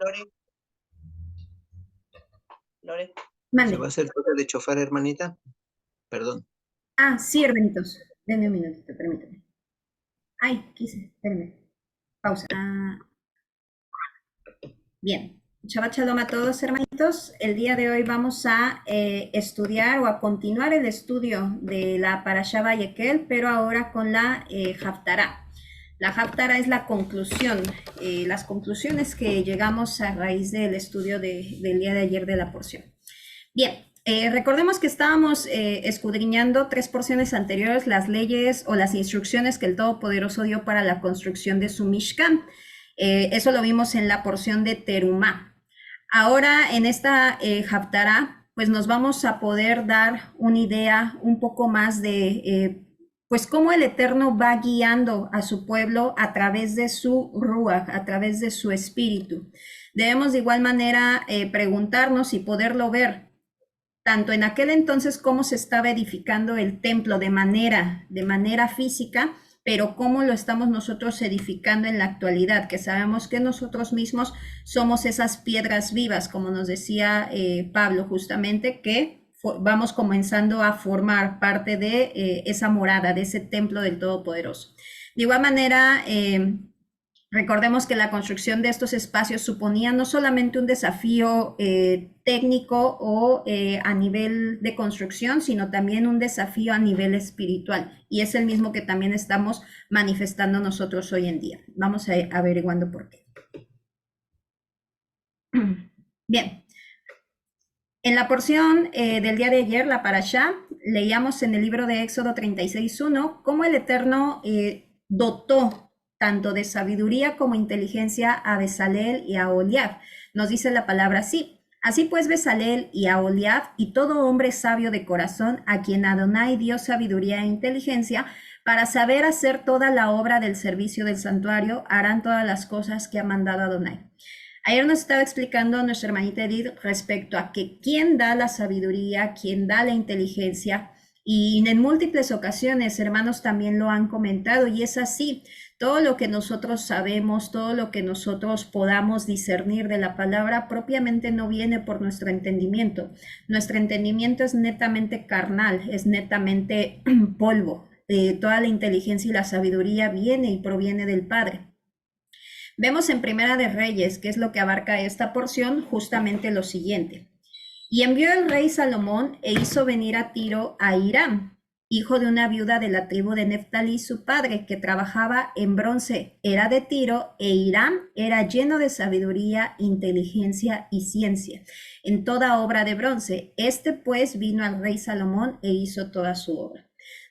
Lore, Lore. Mande. ¿Se va a hacer toque de chofar, hermanita? Perdón. Ah, sí, hermanitos. Denme un minutito, permítame. Ay, quise, espérenme. Pausa. Bien. Shabbat Shalom a todos, hermanitos. El día de hoy vamos a estudiar o a continuar el estudio de la Parashá Vayekel, pero ahora con la Haftará. La Haftará es la conclusión, las conclusiones que llegamos a raíz del estudio del día de ayer de la porción. Bien, recordemos que estábamos escudriñando 3 porciones anteriores, las leyes o las instrucciones que el Todopoderoso dio para la construcción de su Mishkan. Eso lo vimos en la porción de Terumá. Ahora, en esta Haftará, pues nos vamos a poder dar una idea un poco más de, pues cómo el Eterno va guiando a su pueblo a través de su Ruach, a través de su espíritu. Debemos de igual manera preguntarnos y poderlo ver tanto en aquel entonces cómo se estaba edificando el templo de manera física, pero cómo lo estamos nosotros edificando en la actualidad, que sabemos que nosotros mismos somos esas piedras vivas, como nos decía Pablo justamente, que vamos comenzando a formar parte de esa morada, de ese templo del Todopoderoso. De igual manera, recordemos que la construcción de estos espacios suponía no solamente un desafío técnico o a nivel de construcción, sino también un desafío a nivel espiritual. Y es el mismo que también estamos manifestando nosotros hoy en día. Vamos a averiguando por qué. Bien. En la porción del día de ayer, la Parashá, leíamos en el libro de Éxodo 36:1 cómo el Eterno dotó tanto de sabiduría como inteligencia a Bezalel y a Oholiab. Nos dice la palabra así. Así pues, Bezalel y a Oholiab y todo hombre sabio de corazón, a quien Adonai dio sabiduría e inteligencia, para saber hacer toda la obra del servicio del santuario, harán todas las cosas que ha mandado Adonai. Ayer nos estaba explicando nuestra hermanita Edith respecto a que quién da la sabiduría, quién da la inteligencia, y en múltiples ocasiones hermanos también lo han comentado, y es así. Todo lo que nosotros sabemos, todo lo que nosotros podamos discernir de la palabra propiamente no viene por nuestro entendimiento. Nuestro entendimiento es netamente carnal, es netamente polvo. Toda la inteligencia y la sabiduría viene y proviene del Padre. Vemos en Primera de Reyes, que es lo que abarca esta porción, justamente lo siguiente. Y envió el rey Salomón e hizo venir a Tiro a Hiram, hijo de una viuda de la tribu de Neftalí, su padre, que trabajaba en bronce. Era de Tiro, e Hiram era lleno de sabiduría, inteligencia y ciencia en toda obra de bronce. Este pues vino al rey Salomón e hizo toda su obra.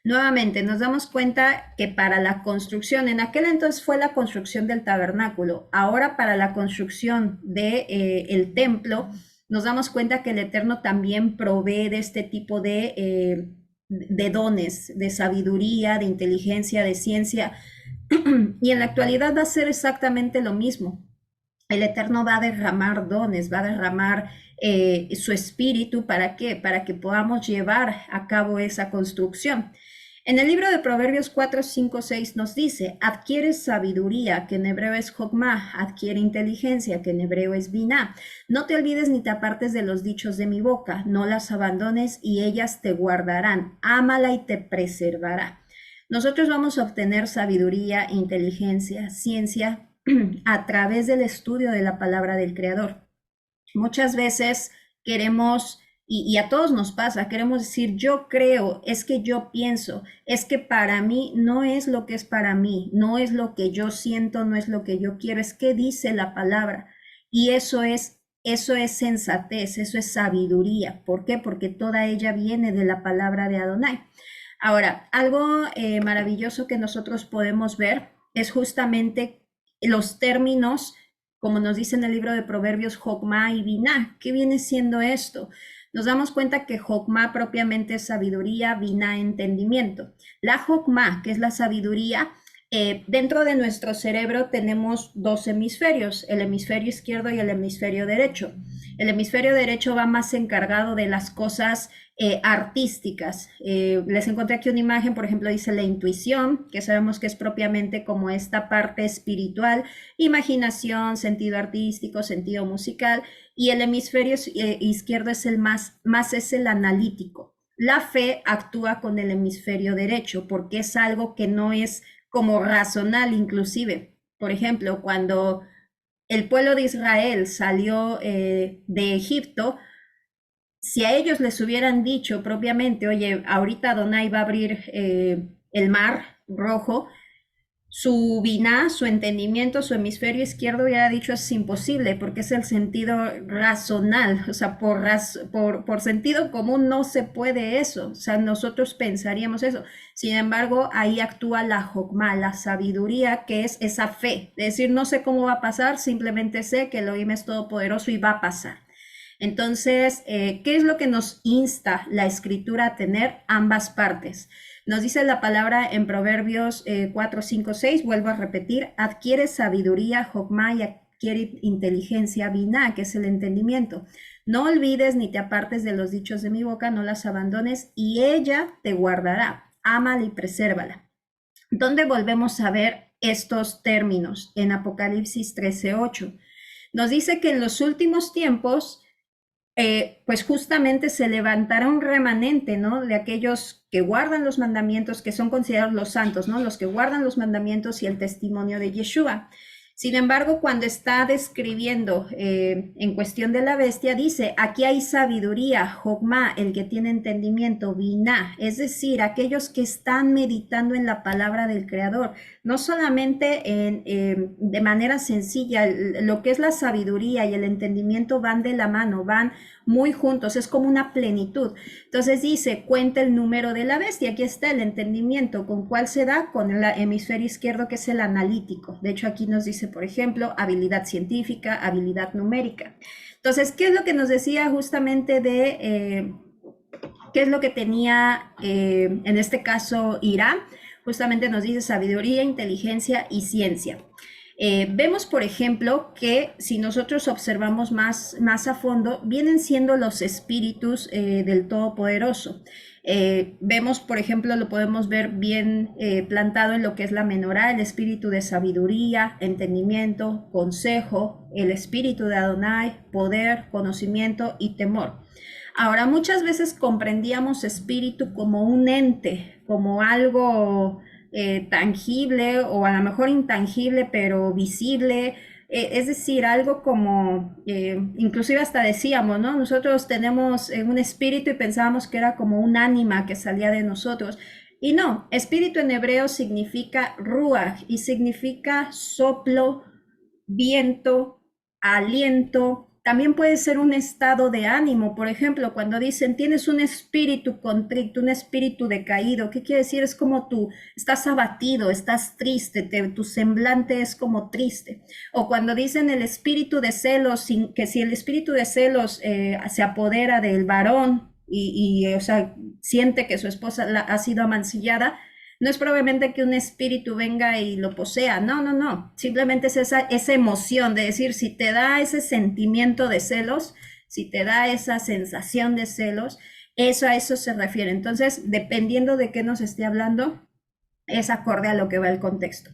Nuevamente nos damos cuenta que para la construcción, en aquel entonces fue la construcción del tabernáculo, ahora para la construcción del templo, nos damos cuenta que el Eterno también provee de este tipo de dones, de sabiduría, de inteligencia, de ciencia, y en la actualidad va a ser exactamente lo mismo. El Eterno va a derramar dones, va a derramar su espíritu. ¿Para qué? Para que podamos llevar a cabo esa construcción. En el libro de Proverbios 4, 5, 6 nos dice, adquiere sabiduría, que en hebreo es Jokmah, adquiere inteligencia, que en hebreo es Binah. No te olvides ni te apartes de los dichos de mi boca, no las abandones y ellas te guardarán. Ámala y te preservará. Nosotros vamos a obtener sabiduría, inteligencia, ciencia a través del estudio de la palabra del Creador. Muchas veces queremos, y a todos nos pasa, queremos decir, yo creo, es que yo pienso, es que para mí no es lo que es para mí, no es lo que yo siento, no es lo que yo quiero, es que dice la palabra. Y eso es sensatez, eso es sabiduría. ¿Por qué? Porque toda ella viene de la palabra de Adonai. Ahora, algo maravilloso que nosotros podemos ver es justamente los términos, como nos dice en el libro de Proverbios, Jokmah y Binah. ¿Qué viene siendo esto? Nos damos cuenta que Jokmah propiamente es sabiduría, Binah entendimiento. La Jokmah, que es la sabiduría, Dentro de nuestro cerebro tenemos dos hemisferios, el hemisferio izquierdo y el hemisferio derecho. El hemisferio derecho va más encargado de las cosas artísticas. Les encontré aquí una imagen, por ejemplo, dice la intuición, que sabemos que es propiamente como esta parte espiritual, imaginación, sentido artístico, sentido musical, y el hemisferio izquierdo es el más es el analítico. La fe actúa con el hemisferio derecho porque es algo que no es como racional inclusive. Por ejemplo, cuando el pueblo de Israel salió de Egipto, si a ellos les hubieran dicho propiamente, oye, ahorita Adonai va a abrir el mar rojo, su biná, su entendimiento, su hemisferio izquierdo hubiera dicho es imposible porque es el sentido racional, o sea, por sentido común no se puede eso, o sea, nosotros pensaríamos eso. Sin embargo, ahí actúa la jokma, la sabiduría, que es esa fe, es decir, no sé cómo va a pasar, simplemente sé que Elohim es todopoderoso y va a pasar. Entonces, ¿qué es lo que nos insta la escritura a tener? Ambas partes. Nos dice la palabra en Proverbios 4, 5, 6, vuelvo a repetir, adquiere sabiduría, jokma, y adquiere inteligencia, biná, que es el entendimiento. No olvides ni te apartes de los dichos de mi boca, no las abandones, y ella te guardará. Ámala y presérvala. ¿Dónde volvemos a ver estos términos? En Apocalipsis 13, 8. Nos dice que en los últimos tiempos pues justamente se levantará un remanente, ¿no? De aquellos que guardan los mandamientos, que son considerados los santos, ¿no? Los que guardan los mandamientos y el testimonio de Yeshua. Sin embargo, cuando está describiendo en cuestión de la bestia, dice, aquí hay sabiduría, jokma, el que tiene entendimiento, biná, es decir, aquellos que están meditando en la palabra del Creador, no solamente de manera sencilla, lo que es la sabiduría y el entendimiento van de la mano, van muy juntos, es como una plenitud. Entonces dice, cuenta el número de la bestia, aquí está el entendimiento, ¿con cuál se da? Con el hemisferio izquierdo, que es el analítico. De hecho, aquí nos dice, por ejemplo, habilidad científica, habilidad numérica. Entonces, ¿qué es lo que nos decía justamente de qué es lo que tenía en este caso Irán? Justamente nos dice sabiduría, inteligencia y ciencia. Vemos, por ejemplo, que si nosotros observamos más a fondo, vienen siendo los espíritus del Todopoderoso. Vemos, por ejemplo, lo podemos ver bien plantado en lo que es la menorá, el espíritu de sabiduría, entendimiento, consejo, el espíritu de Adonai, poder, conocimiento y temor. Ahora, muchas veces comprendíamos espíritu como un ente, como algo tangible o a lo mejor intangible, pero visible. Es decir, algo como, inclusive hasta decíamos, ¿no? Nosotros tenemos un espíritu y pensábamos que era como un ánima que salía de nosotros. Y no, espíritu en hebreo significa ruach y significa soplo, viento, aliento. También puede ser un estado de ánimo, por ejemplo, cuando dicen tienes un espíritu contrito, un espíritu decaído, ¿qué quiere decir? Es como tú estás abatido, estás triste, tu semblante es como triste. O cuando dicen el espíritu de celos, que si el espíritu de celos se apodera del varón o sea, siente que su esposa ha sido amancillada, no es probablemente que un espíritu venga y lo posea, no, simplemente es esa emoción de decir, si te da ese sentimiento de celos, si te da esa sensación de celos, a eso se refiere. Entonces, dependiendo de qué nos esté hablando, es acorde a lo que va el contexto.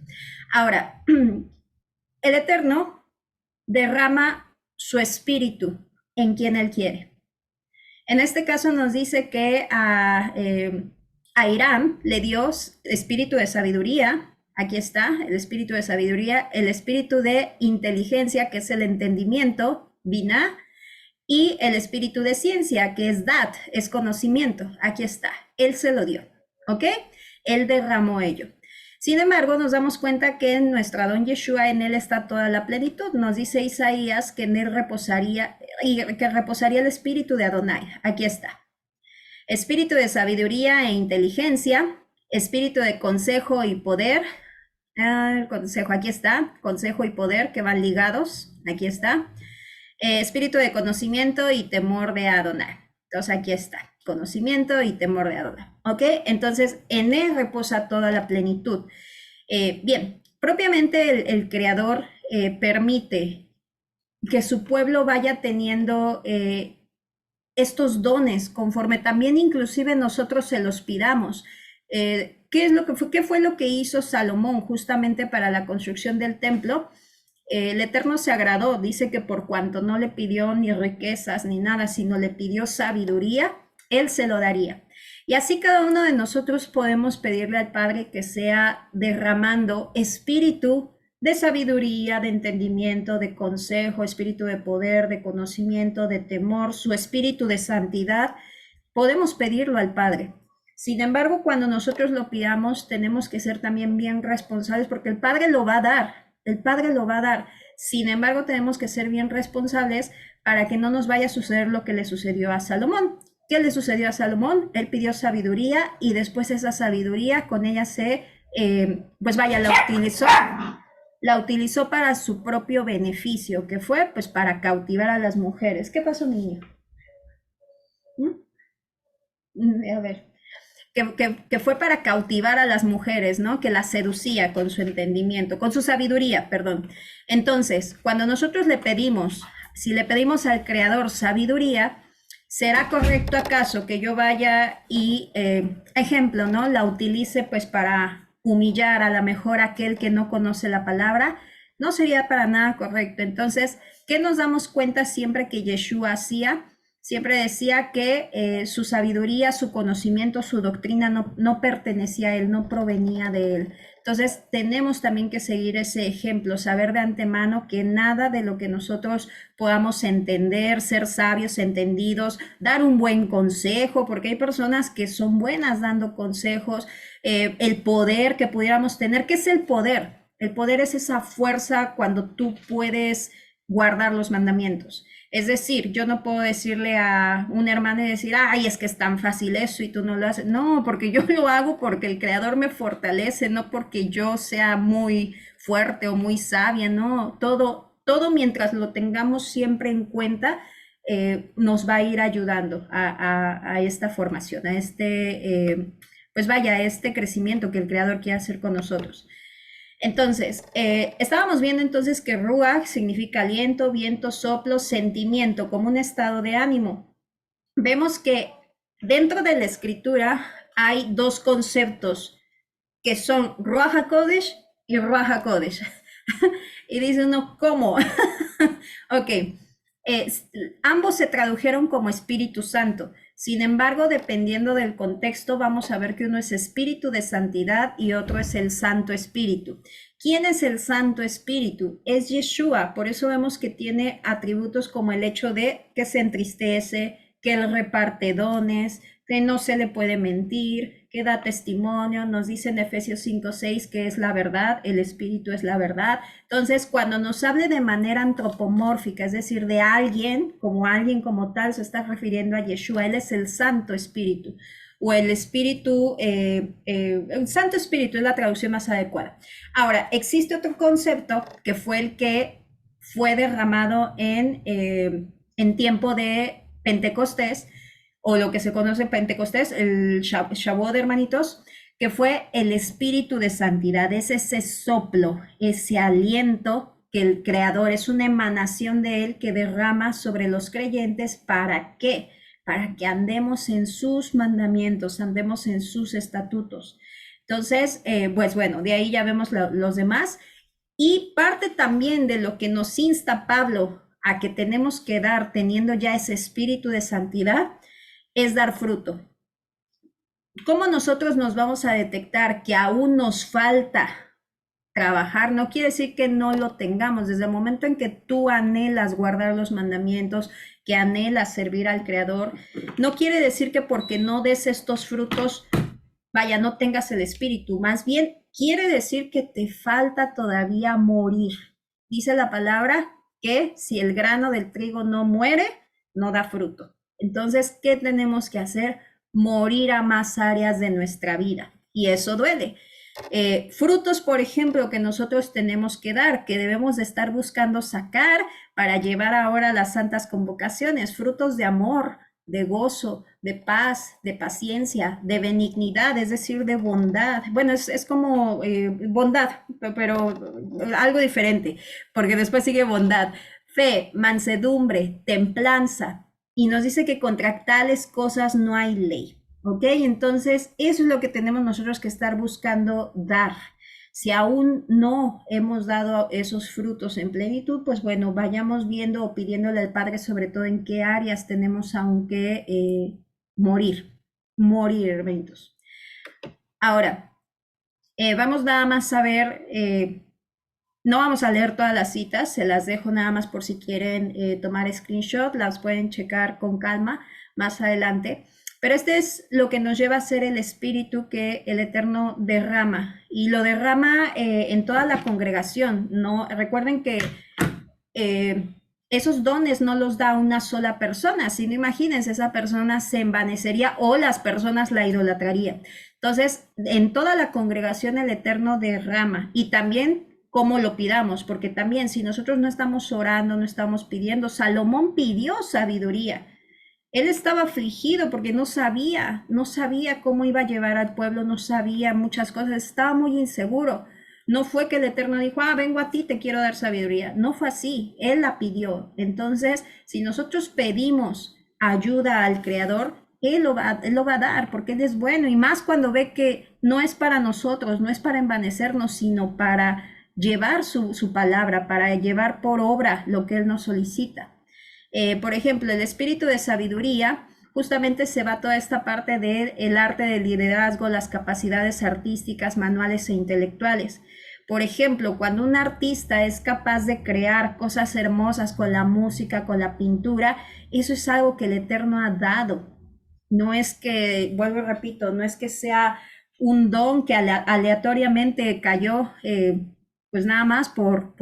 Ahora, el Eterno derrama su espíritu en quien Él quiere. En este caso nos dice que a Irán le dio espíritu de sabiduría, aquí está, el espíritu de sabiduría, el espíritu de inteligencia, que es el entendimiento, Binah, y el espíritu de ciencia, que es Dat, es conocimiento, aquí está, él se lo dio, ¿ok? Él derramó ello. Sin embargo, nos damos cuenta que en nuestro Adón Yeshua, en él está toda la plenitud. Nos dice Isaías que en él reposaría, y que reposaría el espíritu de Adonai. Aquí está. Espíritu de sabiduría e inteligencia, espíritu de consejo y poder. Consejo, aquí está. Consejo y poder que van ligados. Aquí está. Espíritu de conocimiento y temor de Adonai. Entonces aquí está. Conocimiento y temor de Adonai. ¿Ok? Entonces en él reposa toda la plenitud. Bien, propiamente el Creador permite que su pueblo vaya teniendo estos dones conforme también inclusive nosotros se los pidamos. ¿Qué es lo que fue, qué fue lo que hizo Salomón justamente para la construcción del templo? El Eterno se agradó, dice que por cuanto no le pidió ni riquezas ni nada, sino le pidió sabiduría, él se lo daría. Y así cada uno de nosotros podemos pedirle al Padre que sea derramando espíritu de sabiduría, de entendimiento, de consejo, espíritu de poder, de conocimiento, de temor, su espíritu de santidad. Podemos pedirlo al Padre. Sin embargo, cuando nosotros lo pidamos, tenemos que ser también bien responsables porque el Padre lo va a dar, el Padre lo va a dar. Sin embargo, tenemos que ser bien responsables para que no nos vaya a suceder lo que le sucedió a Salomón. ¿Qué le sucedió a Salomón? Él pidió sabiduría y después esa sabiduría con ella pues vaya, la utilizó para su propio beneficio, que fue pues para cautivar a las mujeres. ¿Qué pasó, niño? A ver, que fue para cautivar a las mujeres, ¿no? Que las seducía con su entendimiento, con su sabiduría, perdón. Entonces, cuando nosotros le pedimos, si le pedimos al Creador sabiduría, ¿será correcto acaso que yo vaya y, ejemplo, ¿no? La utilice pues para humillar a lo mejor a aquel que no conoce la palabra? No sería para nada correcto. Entonces, ¿qué nos damos cuenta siempre que Yeshua hacía? Siempre decía que su sabiduría, su conocimiento, su doctrina no pertenecía a él, no provenía de él. Entonces tenemos también que seguir ese ejemplo, saber de antemano que nada de lo que nosotros podamos entender, ser sabios, entendidos, dar un buen consejo, porque hay personas que son buenas dando consejos, el poder que pudiéramos tener. ¿Qué es el poder? El poder es esa fuerza cuando tú puedes guardar los mandamientos. Es decir, yo no puedo decirle a un hermano y decir, ay, es que es tan fácil eso y tú no lo haces. No, porque yo lo hago porque el Creador me fortalece, no porque yo sea muy fuerte o muy sabia, no. Todo mientras lo tengamos siempre en cuenta, nos va a ir ayudando a esta formación, a pues vaya, a este crecimiento que el Creador quiere hacer con nosotros. Entonces, estábamos viendo entonces que Ruach significa aliento, viento, soplo, sentimiento, como un estado de ánimo. Vemos que dentro de la escritura hay dos conceptos que son Ruach HaKodesh y Ruach HaKodesh. Y dice uno, ¿cómo? Ok, ambos se tradujeron como Espíritu Santo. Sin embargo, dependiendo del contexto, vamos a ver que uno es Espíritu de Santidad y otro es el Santo Espíritu. ¿Quién es el Santo Espíritu? Es Yeshua. Por eso vemos que tiene atributos como el hecho de que se entristece, que él reparte dones, que no se le puede mentir, que da testimonio. Nos dice en Efesios 5:6 que es la verdad, el Espíritu es la verdad. Entonces, cuando nos hable de manera antropomórfica, es decir, de alguien como tal, se está refiriendo a Yeshua. Él es el Santo Espíritu o el Espíritu, el Santo Espíritu es la traducción más adecuada. Ahora, existe otro concepto que fue el que fue derramado en tiempo de Pentecostés, o lo que se conoce Pentecostés, el Shavuot, hermanitos, que fue el espíritu de santidad, es ese soplo, ese aliento que el Creador, es una emanación de él que derrama sobre los creyentes. ¿Para qué? Para que andemos en sus mandamientos, andemos en sus estatutos. Entonces, pues bueno, de ahí ya vemos los demás. Y parte también de lo que nos insta Pablo a que tenemos que dar, teniendo ya ese espíritu de santidad, es dar fruto. ¿Cómo nosotros nos vamos a detectar que aún nos falta trabajar? No quiere decir que no lo tengamos. Desde el momento en que tú anhelas guardar los mandamientos, que anhelas servir al Creador, no quiere decir que porque no des estos frutos, vaya, no tengas el espíritu. Más bien, quiere decir que te falta todavía morir. Dice la palabra que si el grano del trigo no muere, no da fruto. Entonces, ¿qué tenemos que hacer? Morir a más áreas de nuestra vida. Y eso duele. Frutos, por ejemplo, que nosotros tenemos que dar, que debemos de estar buscando sacar para llevar ahora las santas convocaciones, frutos de amor, de gozo, de paz, de paciencia, de benignidad, es decir, de bondad. Bueno, es como bondad, pero algo diferente, porque después sigue bondad, fe, mansedumbre, templanza, y nos dice que contra tales cosas no hay ley. ¿Ok? Entonces, eso es lo que tenemos nosotros que estar buscando dar. Si aún no hemos dado esos frutos en plenitud, pues bueno, vayamos viendo o pidiéndole al Padre sobre todo en qué áreas tenemos aún que morir, hermanitos. Ahora, vamos nada más a ver, no vamos a leer todas las citas, se las dejo nada más por si quieren tomar screenshot, las pueden checar con calma más adelante. Pero este es lo que nos lleva a ser el espíritu que el Eterno derrama, y lo derrama en toda la congregación. No, recuerden que esos dones no los da una sola persona, sino imagínense, esa persona se envanecería o las personas la idolatrarían. Entonces, en toda la congregación el Eterno derrama, y también cómo lo pidamos, porque también si nosotros no estamos orando, no estamos pidiendo, Salomón pidió sabiduría. Él estaba afligido porque no sabía cómo iba a llevar al pueblo, no sabía muchas cosas, estaba muy inseguro. No fue que el Eterno dijo, vengo a ti, te quiero dar sabiduría. No fue así, Él la pidió. Entonces, si nosotros pedimos ayuda al Creador, Él lo va a dar, porque Él es bueno, y más cuando ve que no es para nosotros, no es para envanecernos, sino para llevar su palabra, para llevar por obra lo que Él nos solicita. Por ejemplo, el espíritu de sabiduría, justamente se va toda esta parte del arte del liderazgo, las capacidades artísticas, manuales e intelectuales. Por ejemplo, cuando un artista es capaz de crear cosas hermosas con la música, con la pintura, eso es algo que el Eterno ha dado. No es que, vuelvo y repito, no es que sea un don que aleatoriamente cayó, pues nada más por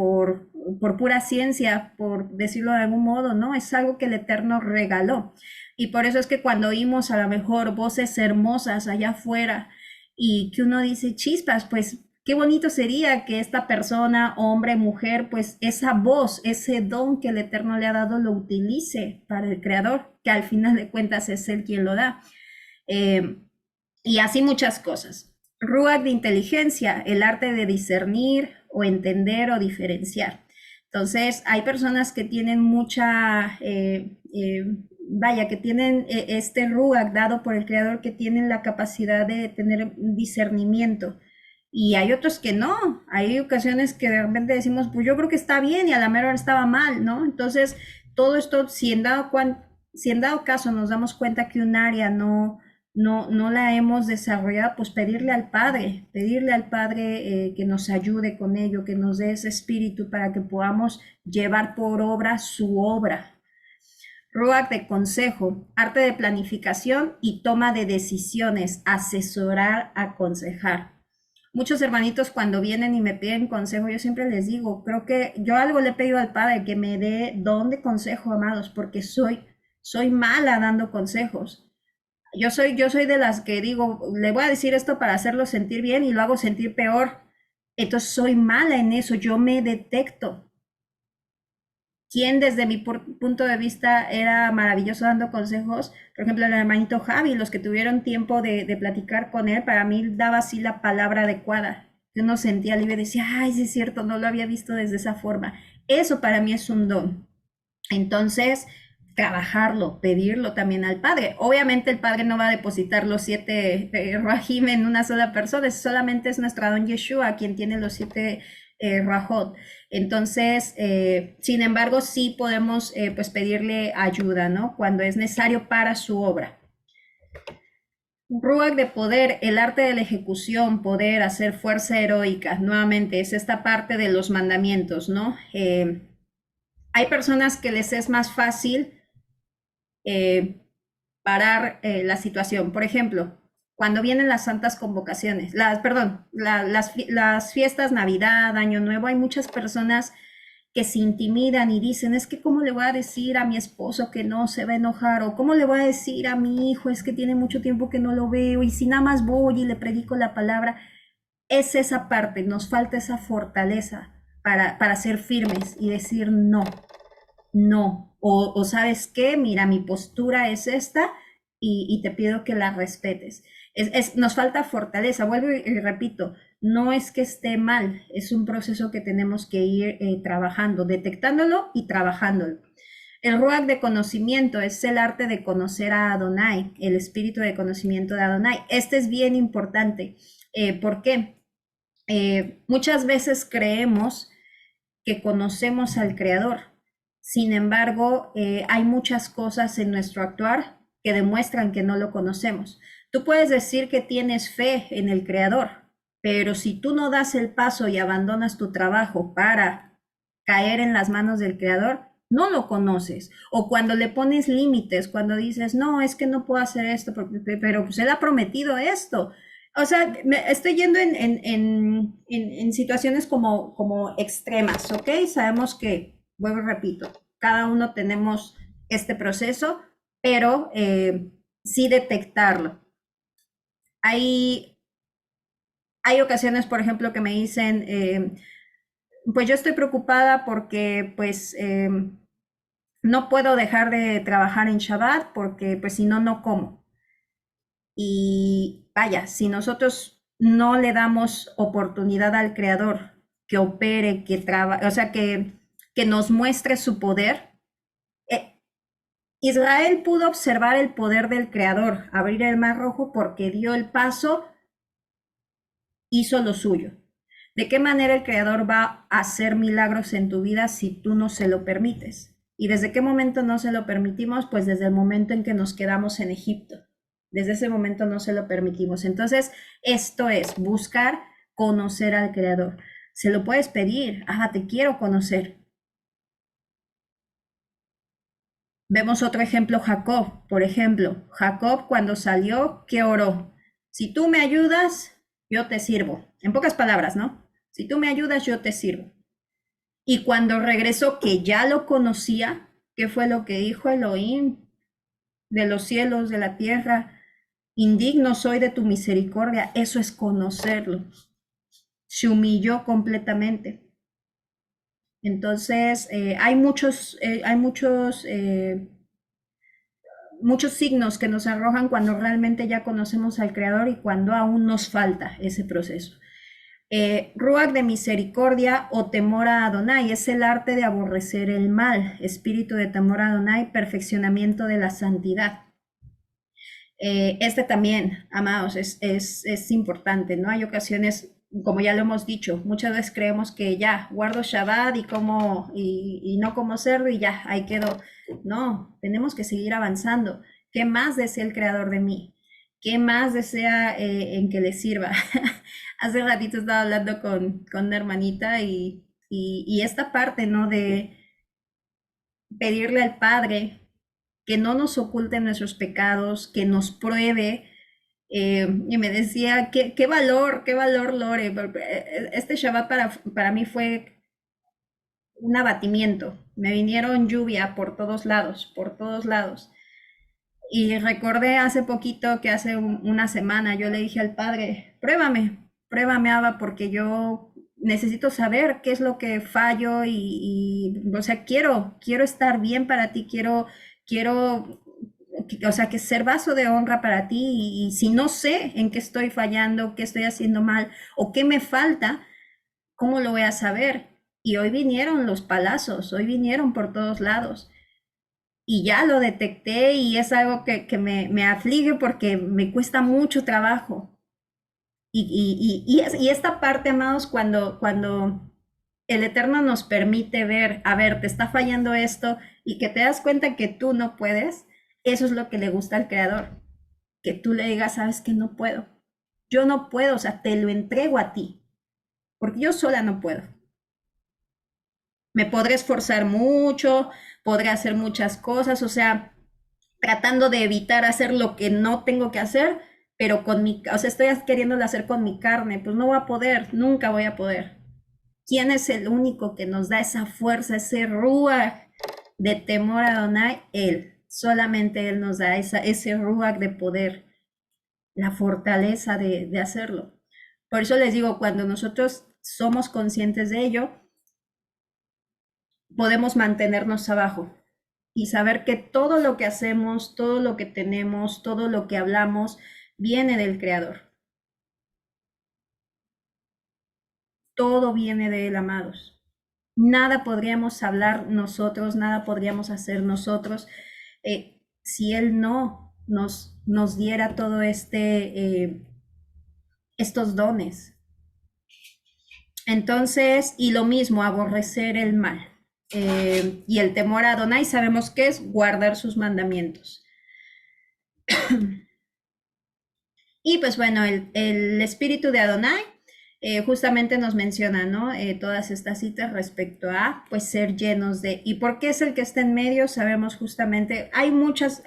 pura ciencia, por decirlo de algún modo, ¿no? Es algo que el Eterno regaló. Y por eso es que cuando oímos a lo mejor voces hermosas allá afuera y que uno dice, chispas, pues qué bonito sería que esta persona, hombre, mujer, pues esa voz, ese don que el Eterno le ha dado, lo utilice para el Creador, que al final de cuentas es Él quien lo da. Y así muchas cosas. Ruach de inteligencia, el arte de discernir o entender o diferenciar. Entonces, hay personas que tienen mucha, que tienen este Ruach dado por el Creador, que tienen la capacidad de tener discernimiento. Y hay otros que no. Hay ocasiones que de repente decimos, pues yo creo que está bien, y a la mera hora estaba mal, ¿no? Entonces, todo esto, si en dado caso nos damos cuenta que un área no la hemos desarrollado, pues pedirle al Padre que nos ayude con ello, que nos dé ese espíritu para que podamos llevar por obra su obra. Ruach de consejo, arte de planificación y toma de decisiones, asesorar, aconsejar. Muchos hermanitos cuando vienen y me piden consejo, yo siempre les digo, creo que yo algo le he pedido al Padre, que me dé don de consejo, amados, porque soy mala dando consejos. Yo soy de las que digo, le voy a decir esto para hacerlo sentir bien y lo hago sentir peor. Entonces soy mala en eso, yo me detecto. Quien desde mi punto de vista era maravilloso dando consejos, por ejemplo, el hermanito Javi, los que tuvieron tiempo de platicar con él, para mí daba así la palabra adecuada. Yo no sentía alivio y decía, ay, sí es cierto, no lo había visto desde esa forma. Eso para mí es un don. Entonces, trabajarlo, pedirlo también al Padre. Obviamente el Padre no va a depositar los 7 Rahim en una sola persona, solamente es nuestro don Yeshua quien tiene los 7 Rahot. Entonces, sin embargo, sí podemos pues pedirle ayuda, ¿no? Cuando es necesario para su obra. Ruach de poder, el arte de la ejecución, poder hacer fuerza heroica. Nuevamente, es esta parte de los mandamientos, ¿no? Hay personas que les es más fácil parar la situación. Por ejemplo, cuando vienen las santas convocaciones, las fiestas, Navidad, Año Nuevo, hay muchas personas que se intimidan y dicen, es que cómo le voy a decir a mi esposo que no se va a enojar, o cómo le voy a decir a mi hijo, es que tiene mucho tiempo que no lo veo, y si nada más voy y le predico la palabra. Es esa parte, nos falta esa fortaleza para ser firmes y decir no. no, o sabes qué, mira, mi postura es esta y te pido que la respetes. Nos falta fortaleza, vuelvo y repito, no es que esté mal, es un proceso que tenemos que ir trabajando, detectándolo y trabajándolo. El Ruach de conocimiento es el arte de conocer a Adonai, el espíritu de conocimiento de Adonai. Este es bien importante. ¿Por qué? Muchas veces creemos que conocemos al Creador. Sin embargo, hay muchas cosas en nuestro actuar que demuestran que no lo conocemos. Tú puedes decir que tienes fe en el Creador, pero si tú no das el paso y abandonas tu trabajo para caer en las manos del Creador, no lo conoces. O cuando le pones límites, cuando dices, no, es que no puedo hacer esto, pero pues él ha prometido esto. O sea, me estoy yendo en situaciones como extremas, ¿ok? Sabemos que, vuelvo y repito, cada uno tenemos este proceso, pero sí detectarlo. Hay, hay ocasiones, por ejemplo, que me dicen, pues yo estoy preocupada porque pues no puedo dejar de trabajar en Shabbat porque pues si no, no como. Y vaya, si nosotros no le damos oportunidad al Creador que opere, que trabaje, o sea, que nos muestre su poder, eh, Israel pudo observar el poder del Creador, abrir el mar rojo porque dio el paso, hizo lo suyo. ¿De qué manera el Creador va a hacer milagros en tu vida si tú no se lo permites? ¿Y desde qué momento no se lo permitimos? Pues desde el momento en que nos quedamos en Egipto. Desde ese momento no se lo permitimos. Entonces, esto es buscar conocer al Creador. Se lo puedes pedir, te quiero conocer. Vemos otro ejemplo, Jacob, por ejemplo. Jacob cuando salió, ¿qué oró? Si tú me ayudas, yo te sirvo. En pocas palabras, ¿no? Si tú me ayudas, yo te sirvo. Y cuando regresó, que ya lo conocía, ¿qué fue lo que dijo Elohim? De los cielos, de la tierra, indigno soy de tu misericordia. Eso es conocerlo. Se humilló completamente. Entonces, muchos signos que nos arrojan cuando realmente ya conocemos al Creador y cuando aún nos falta ese proceso. Ruach de misericordia o temor a Adonai es el arte de aborrecer el mal, espíritu de temor a Adonai, perfeccionamiento de la santidad. Este también, amados, es importante, ¿no? Hay ocasiones, como ya lo hemos dicho, muchas veces creemos que ya guardo Shabbat y no como cerdo y ya, ahí quedó. No, tenemos que seguir avanzando. ¿Qué más desea el Creador de mí? ¿Qué más desea en que le sirva? Hace ratito estaba hablando con una hermanita y esta parte, ¿no? De pedirle al Padre que no nos oculte nuestros pecados, que nos pruebe. Y me decía, qué valor, Lore. Este Shabbat para mí fue un abatimiento. Me vinieron lluvia por todos lados, por todos lados. Y recordé hace poquito que hace una semana yo le dije al Padre, pruébame, Abba, porque yo necesito saber qué es lo que fallo o sea, quiero estar bien para ti, quiero, o sea, que ser vaso de honra para ti y si no sé en qué estoy fallando, qué estoy haciendo mal o qué me falta, ¿cómo lo voy a saber? Y hoy vinieron los palazos, hoy vinieron por todos lados y ya lo detecté y es algo que me aflige porque me cuesta mucho trabajo. Y esta parte, amados, cuando el Eterno nos permite ver, a ver, te está fallando esto y que te das cuenta que tú no puedes, eso es lo que le gusta al Creador, que tú le digas, sabes que no puedo, yo no puedo, o sea, te lo entrego a ti, porque yo sola no puedo. Me podré esforzar mucho, podré hacer muchas cosas, o sea, tratando de evitar hacer lo que no tengo que hacer, pero o sea, estoy queriéndolo hacer con mi carne, pues no voy a poder, nunca voy a poder. ¿Quién es el único que nos da esa fuerza, ese ruach de temor a Adonai? Él. Solamente Él nos da ese ruach de poder, la fortaleza de hacerlo. Por eso les digo, cuando nosotros somos conscientes de ello, podemos mantenernos abajo y saber que todo lo que hacemos, todo lo que tenemos, todo lo que hablamos, viene del Creador. Todo viene de Él, amados. Nada podríamos hablar nosotros, nada podríamos hacer nosotros si Él no nos diera todo estos dones. Entonces, y lo mismo, aborrecer el mal. Y el temor a Adonai sabemos que es guardar sus mandamientos. Y pues bueno, el espíritu de Adonai justamente nos menciona, ¿no? Todas estas citas respecto a, pues, ser llenos de. ¿Y por qué es el que está en medio? Sabemos justamente, hay mucho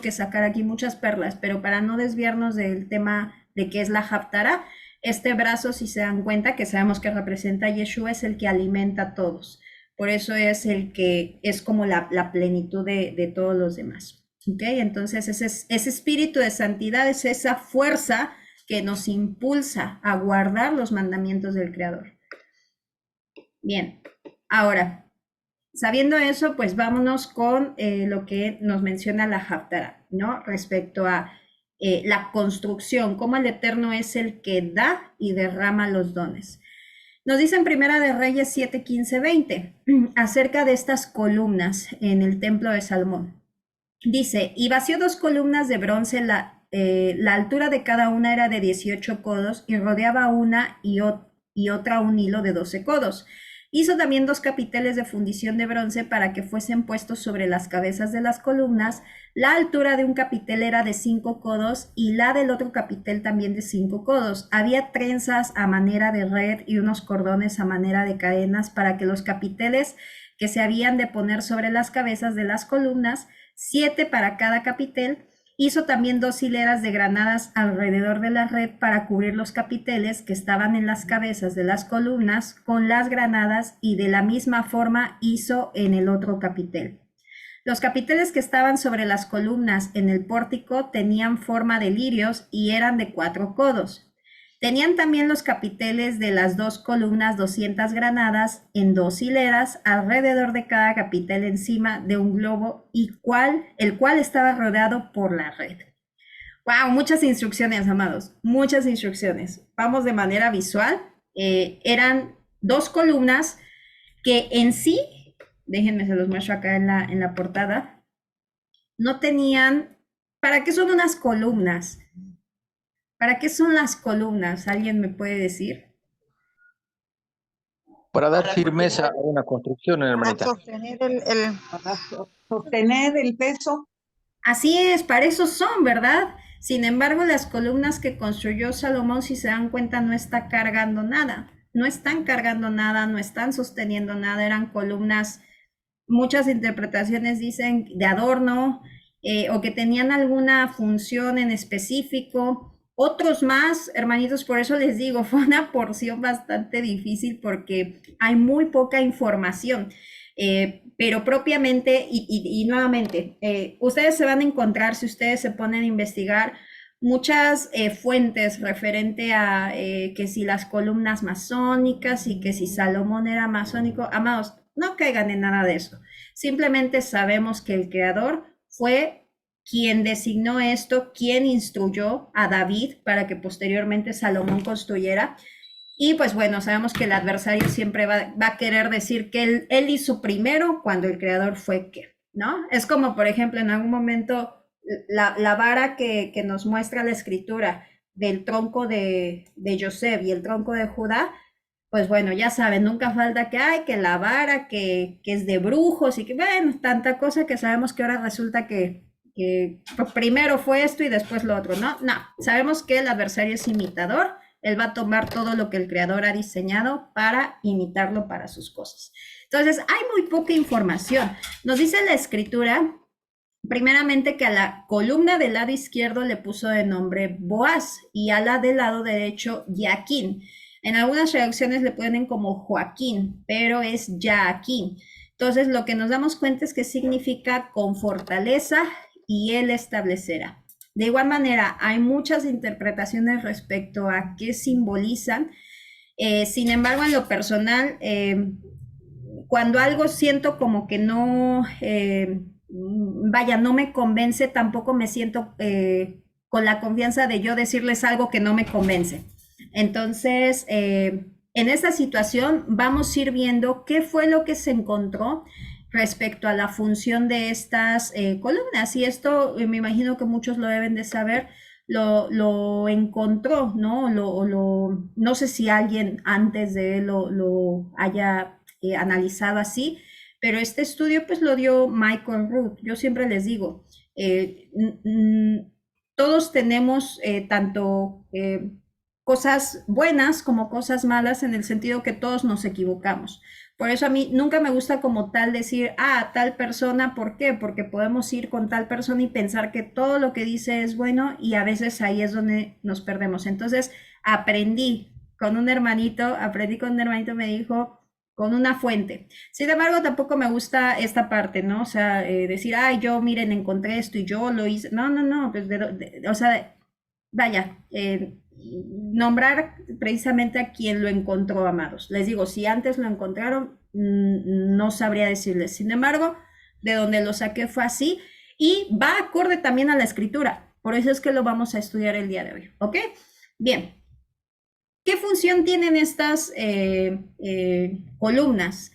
que sacar aquí, muchas perlas, pero para no desviarnos del tema de qué es la Haftarah, este brazo, si se dan cuenta, que sabemos que representa a Yeshua, es el que alimenta a todos. Por eso es el que es como la plenitud de todos los demás. ¿Ok? Entonces ese espíritu de santidad es esa fuerza que nos impulsa a guardar los mandamientos del Creador. Bien, ahora, sabiendo eso, pues vámonos con lo que nos menciona la Haftarah, ¿no? Respecto a la construcción, cómo el Eterno es el que da y derrama los dones. Nos dice en Primera de Reyes 7, 15, 20, acerca de estas columnas en el templo de Salomón. Dice, y vació 2 columnas de bronce, la altura de cada una era de 18 codos, y rodeaba una y otra un hilo de 12 codos. Hizo también 2 capiteles de fundición de bronce para que fuesen puestos sobre las cabezas de las columnas. La altura de un capitel era de 5 codos y la del otro capitel también de 5 codos. Había trenzas a manera de red y unos cordones a manera de cadenas para que los capiteles que se habían de poner sobre las cabezas de las columnas, 7 para cada capitel. Hizo también 2 hileras de granadas alrededor de la red para cubrir los capiteles que estaban en las cabezas de las columnas con las granadas, y de la misma forma hizo en el otro capitel. Los capiteles que estaban sobre las columnas en el pórtico tenían forma de lirios y eran de 4 codos. Tenían también los capiteles de las 2 columnas 200 granadas en 2 hileras alrededor de cada capitel encima de un globo, el cual estaba rodeado por la red. ¡Wow! Muchas instrucciones, amados, muchas instrucciones. Vamos de manera visual. Eran 2 columnas que en sí, déjenme se los muestro acá en la portada, no tenían. ¿Para qué son unas columnas? ¿Para qué son las columnas? ¿Alguien me puede decir? Para dar firmeza a una construcción, hermanita. Para sostener el peso. Así es, para eso son, ¿verdad? Sin embargo, las columnas que construyó Salomón, si se dan cuenta, no está cargando nada. No están cargando nada, no están sosteniendo nada. Eran columnas, muchas interpretaciones dicen de adorno, o que tenían alguna función en específico. Otros más, hermanitos, por eso les digo, fue una porción bastante difícil porque hay muy poca información. Pero propiamente, y nuevamente, ustedes se van a encontrar, si ustedes se ponen a investigar, muchas fuentes referente a que si las columnas masónicas y que si Salomón era masónico. Amados, no caigan en nada de eso. Simplemente sabemos que el creador fue quien designó esto, quien instruyó a David para que posteriormente Salomón construyera. Y pues bueno, sabemos que el adversario siempre va a querer decir que él hizo primero cuando el creador fue que, ¿no? Es como, por ejemplo, en algún momento la vara que nos muestra la escritura del tronco de Joseph y el tronco de Judá. Pues bueno, ya saben, nunca falta que hay, que la vara, que es de brujos y que, bueno, tanta cosa que sabemos que ahora resulta que primero fue esto y después lo otro, ¿no? No, sabemos que el adversario es imitador. Él va a tomar todo lo que el creador ha diseñado para imitarlo para sus cosas. Entonces, hay muy poca información. Nos dice la escritura, primeramente, que a la columna del lado izquierdo le puso de nombre Boaz y a la del lado derecho Yaquín. En algunas traducciones le ponen como Joaquín, pero es Yaquín. Entonces, lo que nos damos cuenta es que significa con fortaleza y él establecerá. De igual manera, hay muchas interpretaciones respecto a qué simbolizan. Sin embargo, en lo personal, cuando algo siento como que no, vaya, no me convence, tampoco me siento con la confianza de yo decirles algo que no me convence. Entonces, en esta situación vamos a ir viendo qué fue lo que se encontró respecto a la función de estas columnas. Y esto me imagino que muchos lo deben de saber, lo encontró, ¿no? No sé si alguien antes de él lo haya analizado así, pero este estudio pues lo dio Michael Root. Yo siempre les digo, todos tenemos tanto cosas buenas como cosas malas en el sentido que todos nos equivocamos. Por eso a mí nunca me gusta como tal decir, tal persona, ¿por qué? Porque podemos ir con tal persona y pensar que todo lo que dice es bueno y a veces ahí es donde nos perdemos. Entonces aprendí con un hermanito me dijo, con una fuente. Sin embargo, tampoco me gusta esta parte, ¿no? O sea, decir, yo miren, encontré esto y yo lo hice. No, pues o sea, vaya, nombrar precisamente a quien lo encontró, amados. Les digo, si antes lo encontraron, no sabría decirles. Sin embargo, de donde lo saqué fue así y va acorde también a la escritura. Por eso es que lo vamos a estudiar el día de hoy, ¿ok? Bien. ¿Qué función tienen estas columnas?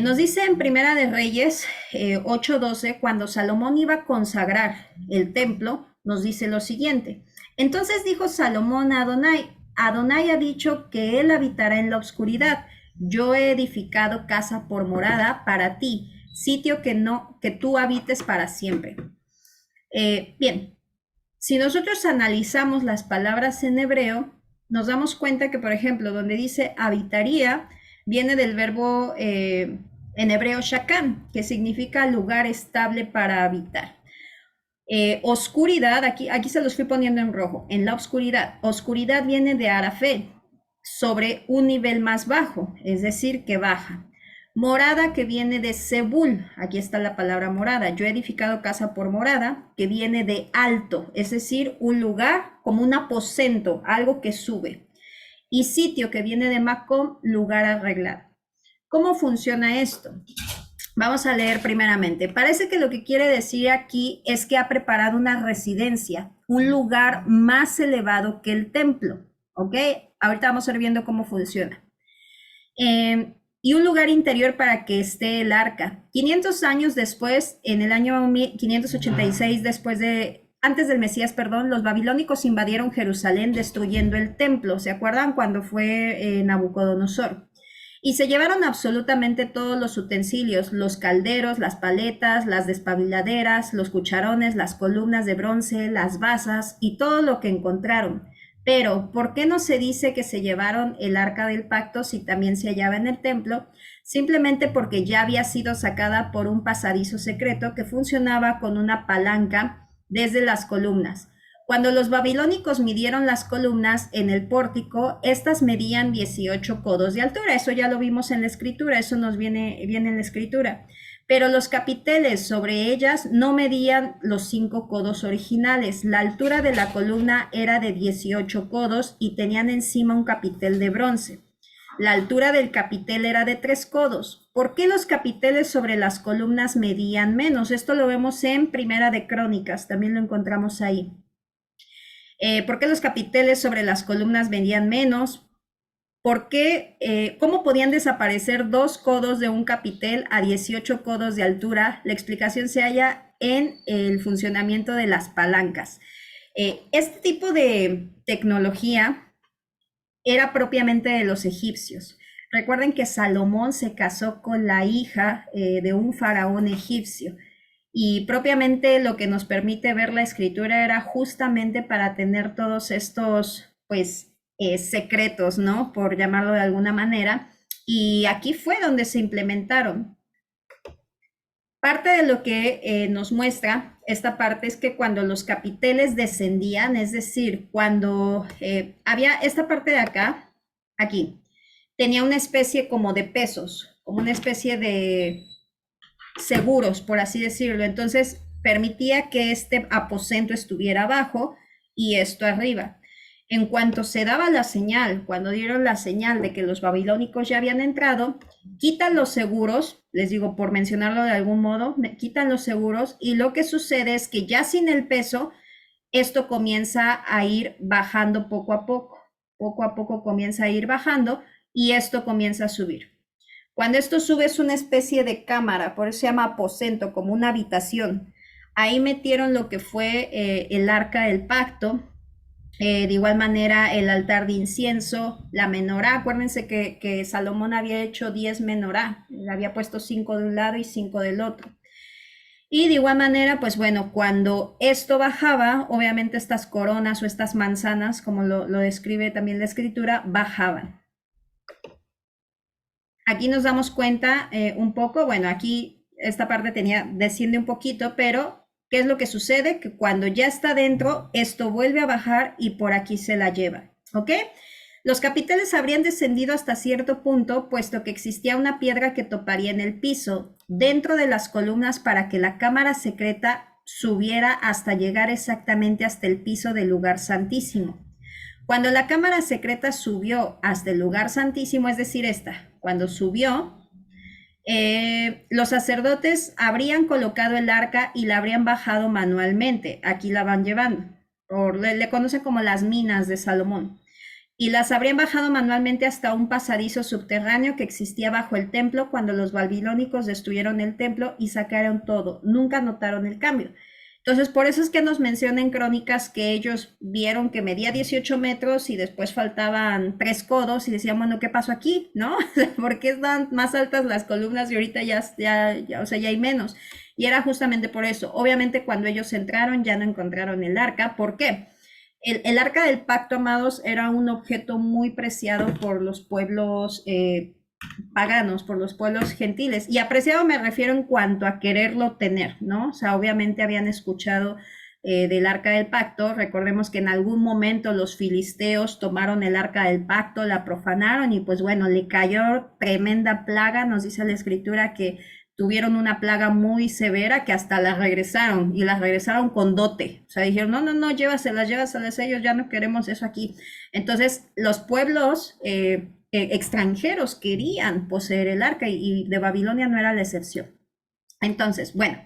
Nos dice en Primera de Reyes 8:12, cuando Salomón iba a consagrar el templo, nos dice lo siguiente. Entonces dijo Salomón a Adonai, Adonai ha dicho que él habitará en la oscuridad. Yo he edificado casa por morada para ti, sitio que tú habites para siempre. Bien, si nosotros analizamos las palabras en hebreo, nos damos cuenta que, por ejemplo, donde dice habitaría, viene del verbo en hebreo shakam, que significa lugar estable para habitar. Oscuridad, aquí se los fui poniendo en rojo, en la oscuridad. Oscuridad viene de arafel, sobre un nivel más bajo, es decir, que baja. Morada, que viene de Sebul, aquí está la palabra morada. Yo he edificado casa por morada, que viene de alto, es decir, un lugar como un aposento, algo que sube. Y sitio, que viene de Macom, lugar arreglado. ¿Cómo funciona esto? Vamos a leer primeramente. Parece que lo que quiere decir aquí es que ha preparado una residencia, un lugar más elevado que el templo, ¿ok? Ahorita vamos a ir viendo cómo funciona. Y un lugar interior para que esté el arca. 500 años después, en el año 586 antes del Mesías, los babilónicos invadieron Jerusalén destruyendo el templo. ¿Se acuerdan cuando fue Nabucodonosor? Y se llevaron absolutamente todos los utensilios, los calderos, las paletas, las despabiladeras, los cucharones, las columnas de bronce, las basas y todo lo que encontraron. Pero, ¿por qué no se dice que se llevaron el arca del pacto si también se hallaba en el templo? Simplemente porque ya había sido sacada por un pasadizo secreto que funcionaba con una palanca desde las columnas. Cuando los babilónicos midieron las columnas en el pórtico, estas medían 18 codos de altura. Eso ya lo vimos en la escritura, eso nos viene en la escritura. Pero los capiteles sobre ellas no medían los 5 codos originales. La altura de la columna era de 18 codos y tenían encima un capitel de bronce. La altura del capitel era de 3 codos. ¿Por qué los capiteles sobre las columnas medían menos? Esto lo vemos en Primera de Crónicas, también lo encontramos ahí. ¿Por qué los capiteles sobre las columnas medían menos? ¿Por qué? ¿Cómo podían desaparecer 2 codos de un capitel a 18 codos de altura? La explicación se halla en el funcionamiento de las palancas. Este tipo de tecnología era propiamente de los egipcios. Recuerden que Salomón se casó con la hija de un faraón egipcio. Y propiamente lo que nos permite ver la escritura era justamente para tener todos estos, pues, secretos, ¿no? Por llamarlo de alguna manera. Y aquí fue donde se implementaron. Parte de lo que nos muestra esta parte es que cuando los capiteles descendían, es decir, cuando había esta parte de acá, aquí, tenía una especie como de pesos, como una especie de seguros, por así decirlo. Entonces permitía que este aposento estuviera abajo y esto arriba. En cuanto se daba la señal, cuando dieron la señal de que los babilónicos ya habían entrado, quitan los seguros, les digo por mencionarlo de algún modo, quitan los seguros y lo que sucede es que ya sin el peso, esto comienza a ir bajando poco a poco comienza a ir bajando y esto comienza a subir. Cuando esto sube es una especie de cámara, por eso se llama aposento, como una habitación. Ahí metieron lo que fue el arca del pacto, de igual manera el altar de incienso, la menorá. Acuérdense que Salomón había hecho 10 menorá, le había puesto 5 de un lado y 5 del otro. Y de igual manera, pues bueno, cuando esto bajaba, obviamente estas coronas o estas manzanas, como lo describe también la escritura, bajaban. Aquí nos damos cuenta un poco, bueno, aquí esta parte desciende un poquito, pero ¿qué es lo que sucede? Que cuando ya está dentro, esto vuelve a bajar y por aquí se la lleva, ¿ok? Los capiteles habrían descendido hasta cierto punto, puesto que existía una piedra que toparía en el piso, dentro de las columnas para que la cámara secreta subiera hasta llegar exactamente hasta el piso del lugar santísimo. Cuando la cámara secreta subió hasta el lugar santísimo, es decir, cuando subió, los sacerdotes habrían colocado el arca y la habrían bajado manualmente. Aquí la van llevando. Le conocen como las minas de Salomón. Y las habrían bajado manualmente hasta un pasadizo subterráneo que existía bajo el templo cuando los babilónicos destruyeron el templo y sacaron todo. Nunca notaron el cambio. Entonces, por eso es que nos mencionan crónicas que ellos vieron que medía 18 metros y después faltaban 3 codos y decían, bueno, ¿qué pasó aquí? ¿No? ¿Por qué están más altas las columnas y ahorita ya hay menos? Y era justamente por eso. Obviamente, cuando ellos entraron ya no encontraron el arca. ¿Por qué? El arca del pacto, amados, era un objeto muy preciado por los pueblos paganos, por los pueblos gentiles. Y apreciado me refiero en cuanto a quererlo tener, ¿no? O sea, obviamente habían escuchado del arca del pacto. Recordemos que en algún momento los filisteos tomaron el arca del pacto, la profanaron y pues bueno, le cayó tremenda plaga. Nos dice la escritura que tuvieron una plaga muy severa que hasta las regresaron y las regresaron con dote. O sea, dijeron, no, llévaselas, ellos ya no queremos eso aquí. Entonces, los pueblos extranjeros querían poseer el arca y de Babilonia no era la excepción. Entonces, bueno,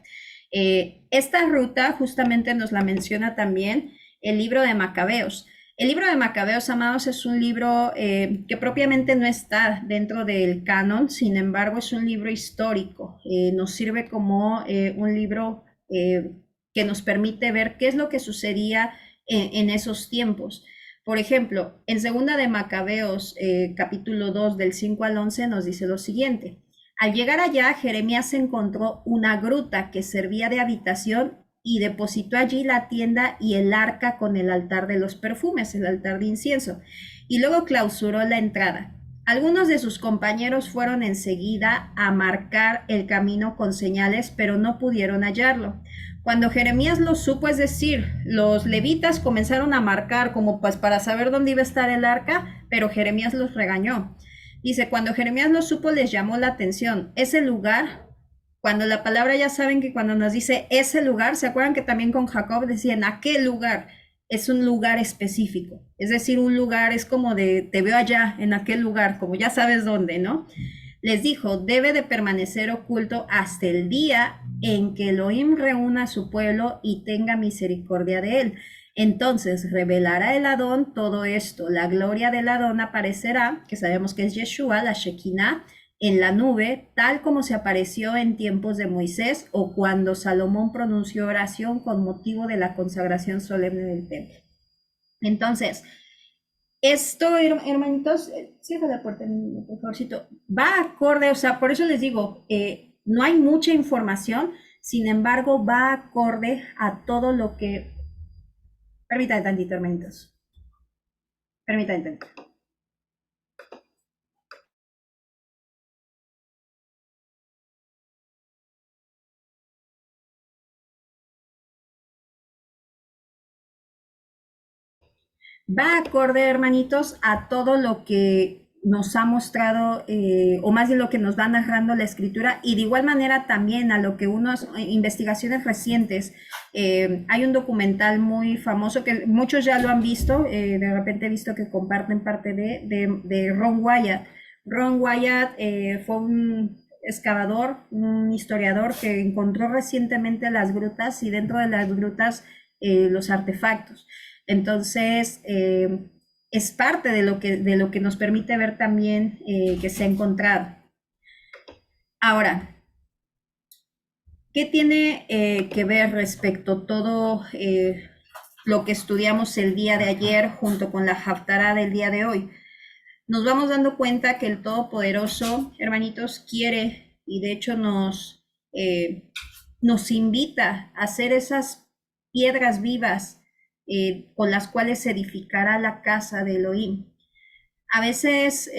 esta ruta justamente nos la menciona también el libro de Macabeos. El libro de Macabeos, amados, es un libro que propiamente no está dentro del canon, sin embargo es un libro histórico, nos sirve como un libro que nos permite ver qué es lo que sucedía en esos tiempos. Por ejemplo, en Segunda de Macabeos, capítulo 2, del 5 al 11, nos dice lo siguiente. Al llegar allá, Jeremías encontró una gruta que servía de habitación y depositó allí la tienda y el arca con el altar de los perfumes, el altar de incienso, y luego clausuró la entrada. Algunos de sus compañeros fueron enseguida a marcar el camino con señales, pero no pudieron hallarlo. Cuando Jeremías lo supo, es decir, los levitas comenzaron a marcar como pues para saber dónde iba a estar el arca, pero Jeremías los regañó. Dice, cuando Jeremías lo supo, les llamó la atención. Ese lugar, cuando la palabra ya saben que cuando nos dice ese lugar, ¿se acuerdan que también con Jacob decían aquel lugar? Es un lugar específico. Es decir, un lugar es como de te veo allá, en aquel lugar, como ya sabes dónde, ¿no? Les dijo, debe de permanecer oculto hasta el día en que Elohim reúna a su pueblo y tenga misericordia de él. Entonces revelará el Adón todo esto. La gloria del Adón aparecerá, que sabemos que es Yeshua, la Shekinah, en la nube, tal como se apareció en tiempos de Moisés o cuando Salomón pronunció oración con motivo de la consagración solemne del templo. Entonces, esto, hermanitos, cierra la puerta, por favorcito, va acorde, o sea, por eso les digo, no hay mucha información, sin embargo, va acorde a todo lo que... Permítanme tantito, hermanitos. Permítanme tantito. Va acorde, hermanitos, a todo lo que nos ha mostrado, o más bien lo que nos va narrando la escritura, y de igual manera también a lo que unas investigaciones recientes, hay un documental muy famoso que muchos ya lo han visto, de repente he visto que comparten parte de Ron Wyatt. Ron Wyatt fue un excavador, un historiador que encontró recientemente las grutas y dentro de las grutas los artefactos. Entonces, es parte de lo que nos permite ver también que se ha encontrado. Ahora, ¿qué tiene que ver respecto a todo lo que estudiamos el día de ayer junto con la Haftará del día de hoy? Nos vamos dando cuenta que el Todopoderoso, hermanitos, quiere y de hecho nos invita a hacer esas piedras vivas con las cuales se edificará la casa de Elohim. A veces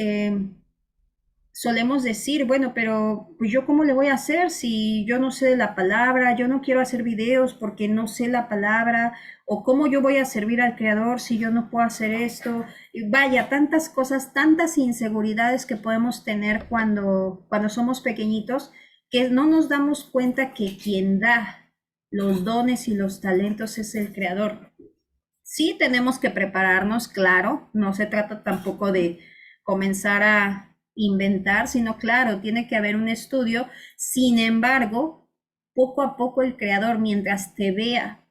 solemos decir, bueno, pero pues yo cómo le voy a hacer si yo no sé la palabra, yo no quiero hacer videos porque no sé la palabra, o cómo yo voy a servir al Creador si yo no puedo hacer esto. Y vaya, tantas cosas, tantas inseguridades que podemos tener cuando somos pequeñitos, que no nos damos cuenta que quien da los dones y los talentos es el Creador. Sí tenemos que prepararnos, claro, no se trata tampoco de comenzar a inventar, sino claro, tiene que haber un estudio. Sin embargo, poco a poco el Creador, mientras te vea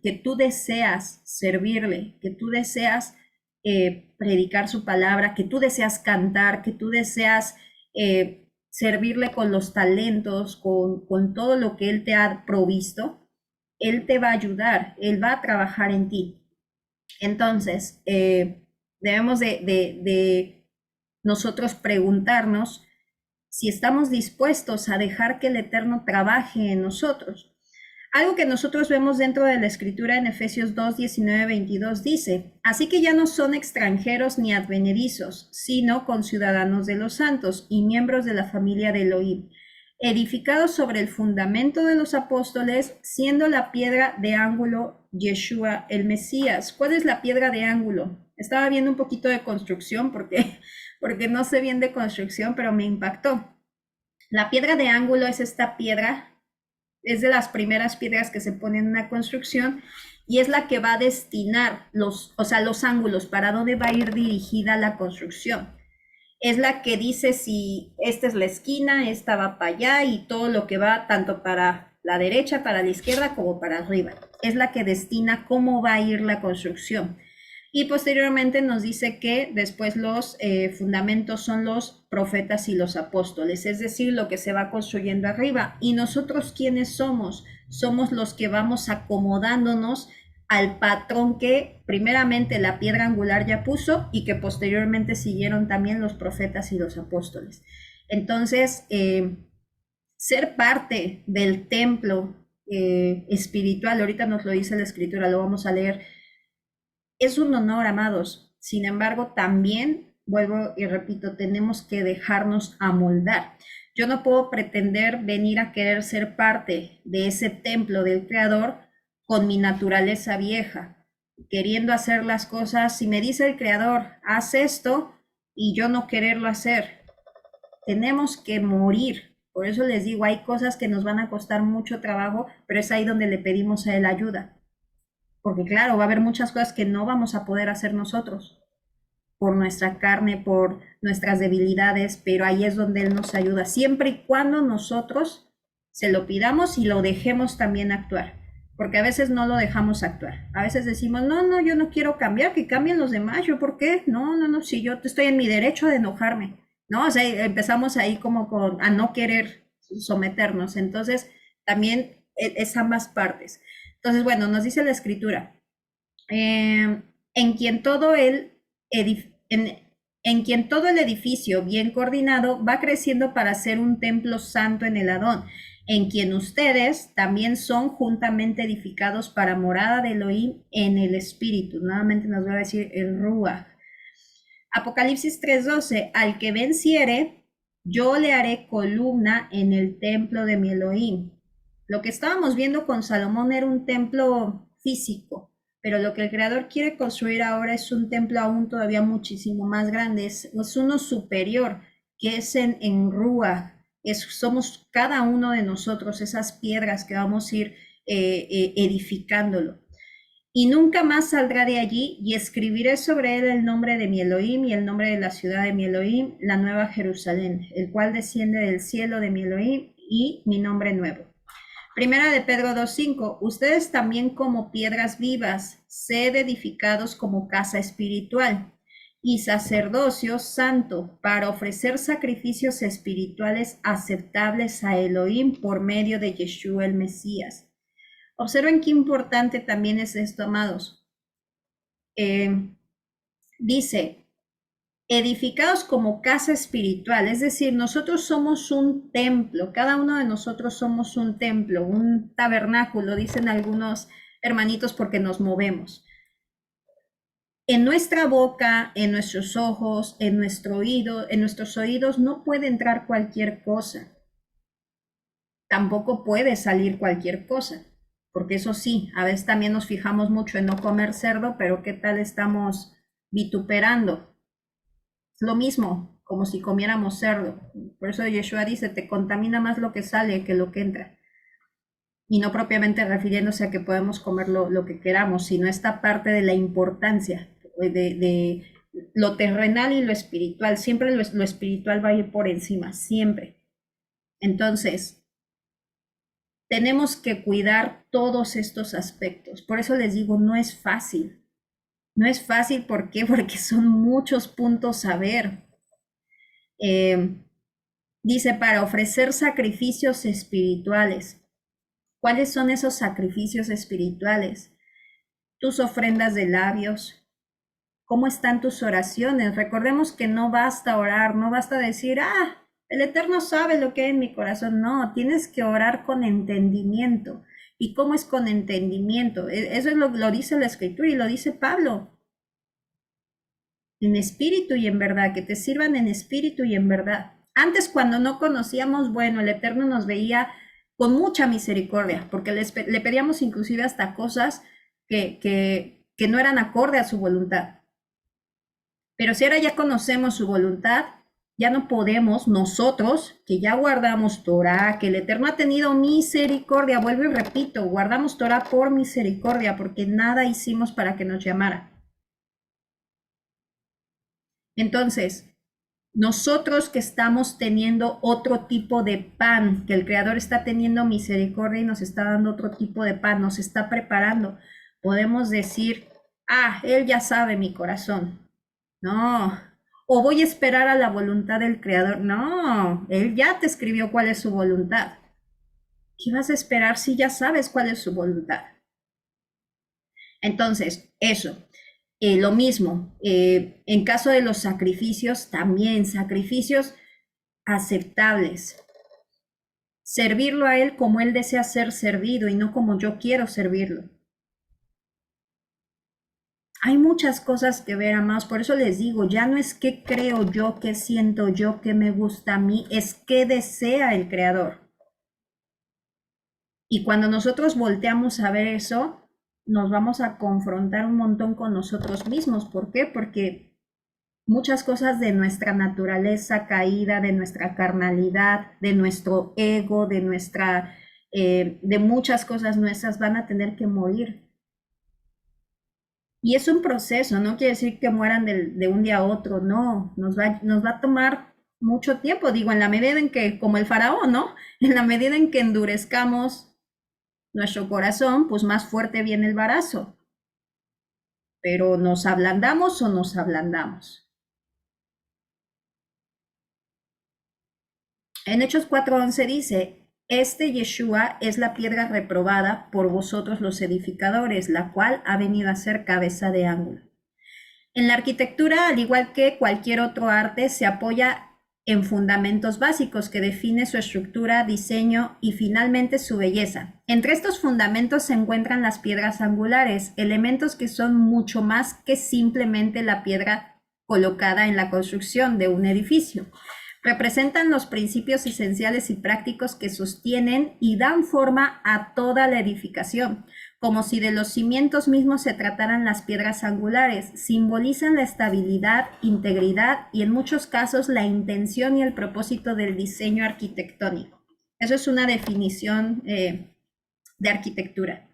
que tú deseas servirle, que tú deseas predicar su palabra, que tú deseas cantar, que tú deseas servirle con los talentos, con todo lo que Él te ha provisto, Él te va a ayudar, Él va a trabajar en ti. Entonces, debemos de nosotros preguntarnos si estamos dispuestos a dejar que el Eterno trabaje en nosotros. Algo que nosotros vemos dentro de la Escritura en Efesios 2, 19, 22 dice, así que ya no son extranjeros ni advenedizos, sino conciudadanos de los santos y miembros de la familia de Elohim, edificados sobre el fundamento de los apóstoles, siendo la piedra de ángulo Yeshua el Mesías. ¿Cuál es la piedra de ángulo? Estaba viendo un poquito de construcción porque no sé bien de construcción, pero me impactó. La piedra de ángulo es esta piedra, es de las primeras piedras que se ponen en una construcción y es la que va a destinar los ángulos, para dónde va a ir dirigida la construcción. Es la que dice si esta es la esquina, esta va para allá y todo lo que va tanto para la derecha, para la izquierda como para arriba. Es la que destina cómo va a ir la construcción. Y posteriormente nos dice que después los fundamentos son los profetas y los apóstoles, es decir, lo que se va construyendo arriba. ¿Y nosotros quiénes somos? Somos los que vamos acomodándonos al patrón que primeramente la piedra angular ya puso y que posteriormente siguieron también los profetas y los apóstoles. Entonces, ser parte del templo espiritual, ahorita nos lo dice la Escritura, lo vamos a leer, es un honor, amados. Sin embargo, también, vuelvo y repito, tenemos que dejarnos amoldar. Yo no puedo pretender venir a querer ser parte de ese templo del Creador con mi naturaleza vieja, queriendo hacer las cosas. Si me dice el Creador, haz esto, y yo no quererlo hacer, tenemos que morir. Por eso les digo, hay cosas que nos van a costar mucho trabajo, pero es ahí donde le pedimos a Él ayuda. Porque claro, va a haber muchas cosas que no vamos a poder hacer nosotros, por nuestra carne, por nuestras debilidades, pero ahí es donde Él nos ayuda, siempre y cuando nosotros se lo pidamos y lo dejemos también actuar. Porque a veces no lo dejamos actuar. A veces decimos, no, yo no quiero cambiar, que cambien los demás, ¿yo por qué? No, si yo estoy en mi derecho de enojarme, ¿no? O sea, empezamos ahí como a no querer someternos. Entonces, también es ambas partes. Entonces, bueno, nos dice la Escritura, en quien todo el edificio bien coordinado va creciendo para ser un templo santo en el Adón, en quien ustedes también son juntamente edificados para morada de Elohim en el Espíritu. Nuevamente nos va a decir el Ruach. Apocalipsis 3:12, al que venciere, yo le haré columna en el templo de mi Elohim. Lo que estábamos viendo con Salomón era un templo físico, pero lo que el Creador quiere construir ahora es un templo aún todavía muchísimo más grande, es uno superior, que es en Rúa, somos cada uno de nosotros, esas piedras que vamos a ir edificándolo. Y nunca más saldrá de allí, y escribiré sobre él el nombre de mi Elohim y el nombre de la ciudad de mi Elohim, la nueva Jerusalén, el cual desciende del cielo de mi Elohim, y mi nombre nuevo. Primera de Pedro 2:5, ustedes también como piedras vivas, sed edificados como casa espiritual y sacerdocio santo para ofrecer sacrificios espirituales aceptables a Elohim por medio de Yeshua el Mesías. Observen qué importante también es esto, amados. Dice, edificados como casa espiritual, es decir, nosotros somos un templo, cada uno de nosotros somos un templo, un tabernáculo, dicen algunos hermanitos, porque nos movemos. En nuestra boca, en nuestros ojos, en nuestro oído, en nuestros oídos no puede entrar cualquier cosa. Tampoco puede salir cualquier cosa, porque eso sí, a veces también nos fijamos mucho en no comer cerdo, pero ¿qué tal estamos vituperando? Lo mismo, como si comiéramos cerdo. Por eso Yeshua dice, te contamina más lo que sale que lo que entra. Y no propiamente refiriéndose a que podemos comer lo que queramos, sino esta parte de la importancia de lo terrenal y lo espiritual. Siempre lo espiritual va a ir por encima, siempre. Entonces, tenemos que cuidar todos estos aspectos. Por eso les digo, no es fácil. No es fácil, ¿por qué? Porque son muchos puntos a ver. Dice, para ofrecer sacrificios espirituales. ¿Cuáles son esos sacrificios espirituales? Tus ofrendas de labios. ¿Cómo están tus oraciones? Recordemos que no basta orar, no basta decir, el Eterno sabe lo que hay en mi corazón. No, tienes que orar con entendimiento. ¿Y cómo es con entendimiento? Eso es lo dice la Escritura y lo dice Pablo. En espíritu y en verdad, que te sirvan en espíritu y en verdad. Antes, cuando no conocíamos, bueno, el Eterno nos veía con mucha misericordia, porque le pedíamos inclusive hasta cosas que no eran acorde a su voluntad. Pero si ahora ya conocemos su voluntad, ya no podemos nosotros, que ya guardamos Torah, que el Eterno ha tenido misericordia, vuelvo y repito, guardamos Torah por misericordia, porque nada hicimos para que nos llamara. Entonces, nosotros que estamos teniendo otro tipo de pan, que el Creador está teniendo misericordia y nos está dando otro tipo de pan, nos está preparando, podemos decir, Él ya sabe mi corazón. No. O voy a esperar a la voluntad del Creador. No, Él ya te escribió cuál es su voluntad. ¿Qué vas a esperar si ya sabes cuál es su voluntad? Entonces, eso. Lo mismo, en caso de los sacrificios, también sacrificios aceptables. Servirlo a Él como Él desea ser servido y no como yo quiero servirlo. Hay muchas cosas que ver, amados, por eso les digo, ya no es qué creo yo, qué siento yo, qué me gusta a mí, es qué desea el Creador. Y cuando nosotros volteamos a ver eso, nos vamos a confrontar un montón con nosotros mismos. ¿Por qué? Porque muchas cosas de nuestra naturaleza caída, de nuestra carnalidad, de nuestro ego, de muchas cosas nuestras van a tener que morir. Y es un proceso, no quiere decir que mueran de un día a otro, no, nos va a tomar mucho tiempo, digo, en la medida en que, como el faraón, ¿no? En la medida en que endurezcamos nuestro corazón, pues más fuerte viene el varazo. Pero ¿nos ablandamos o nos ablandamos? En Hechos 4:11 dice, Yeshua es la piedra reprobada por vosotros los edificadores, la cual ha venido a ser cabeza de ángulo. En la arquitectura, al igual que cualquier otro arte, se apoya en fundamentos básicos que define su estructura, diseño y finalmente su belleza. Entre estos fundamentos se encuentran las piedras angulares, elementos que son mucho más que simplemente la piedra colocada en la construcción de un edificio. Representan los principios esenciales y prácticos que sostienen y dan forma a toda la edificación. como si de los cimientos mismos se trataran las piedras angulares. Simbolizan la estabilidad, integridad y en muchos casos la intención y el propósito del diseño arquitectónico. Eso es una definición de arquitectura.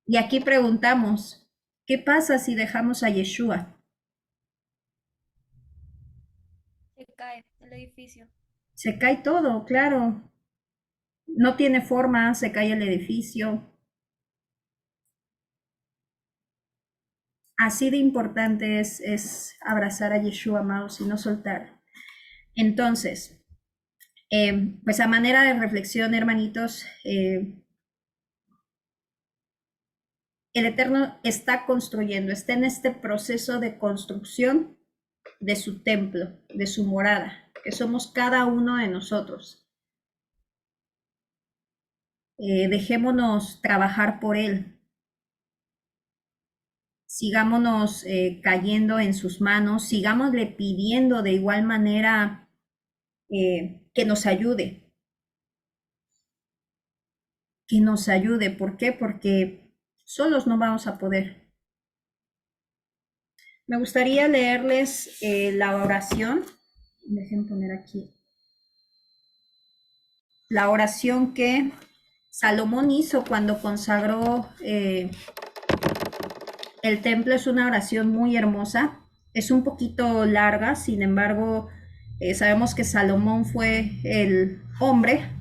Y aquí preguntamos, ¿qué pasa si dejamos a Yeshua? Se cae el edificio. Se cae todo, claro. No tiene forma, se cae el edificio. Así de importante es abrazar a Yeshua, amados, y no soltar. Entonces, pues a manera de reflexión, hermanitos, el Eterno está construyendo, está en este proceso de construcción de su templo, de su morada, que somos cada uno de nosotros. Dejémonos trabajar por Él. Sigámonos cayendo en sus manos, sigámosle pidiendo de igual manera que nos ayude. Que nos ayude. ¿Por qué? Porque solos no vamos a poder. Me gustaría leerles la oración. Dejen poner aquí. La oración que Salomón hizo cuando consagró el templo. Es una oración muy hermosa. Es un poquito larga, sin embargo, sabemos que Salomón fue el hombre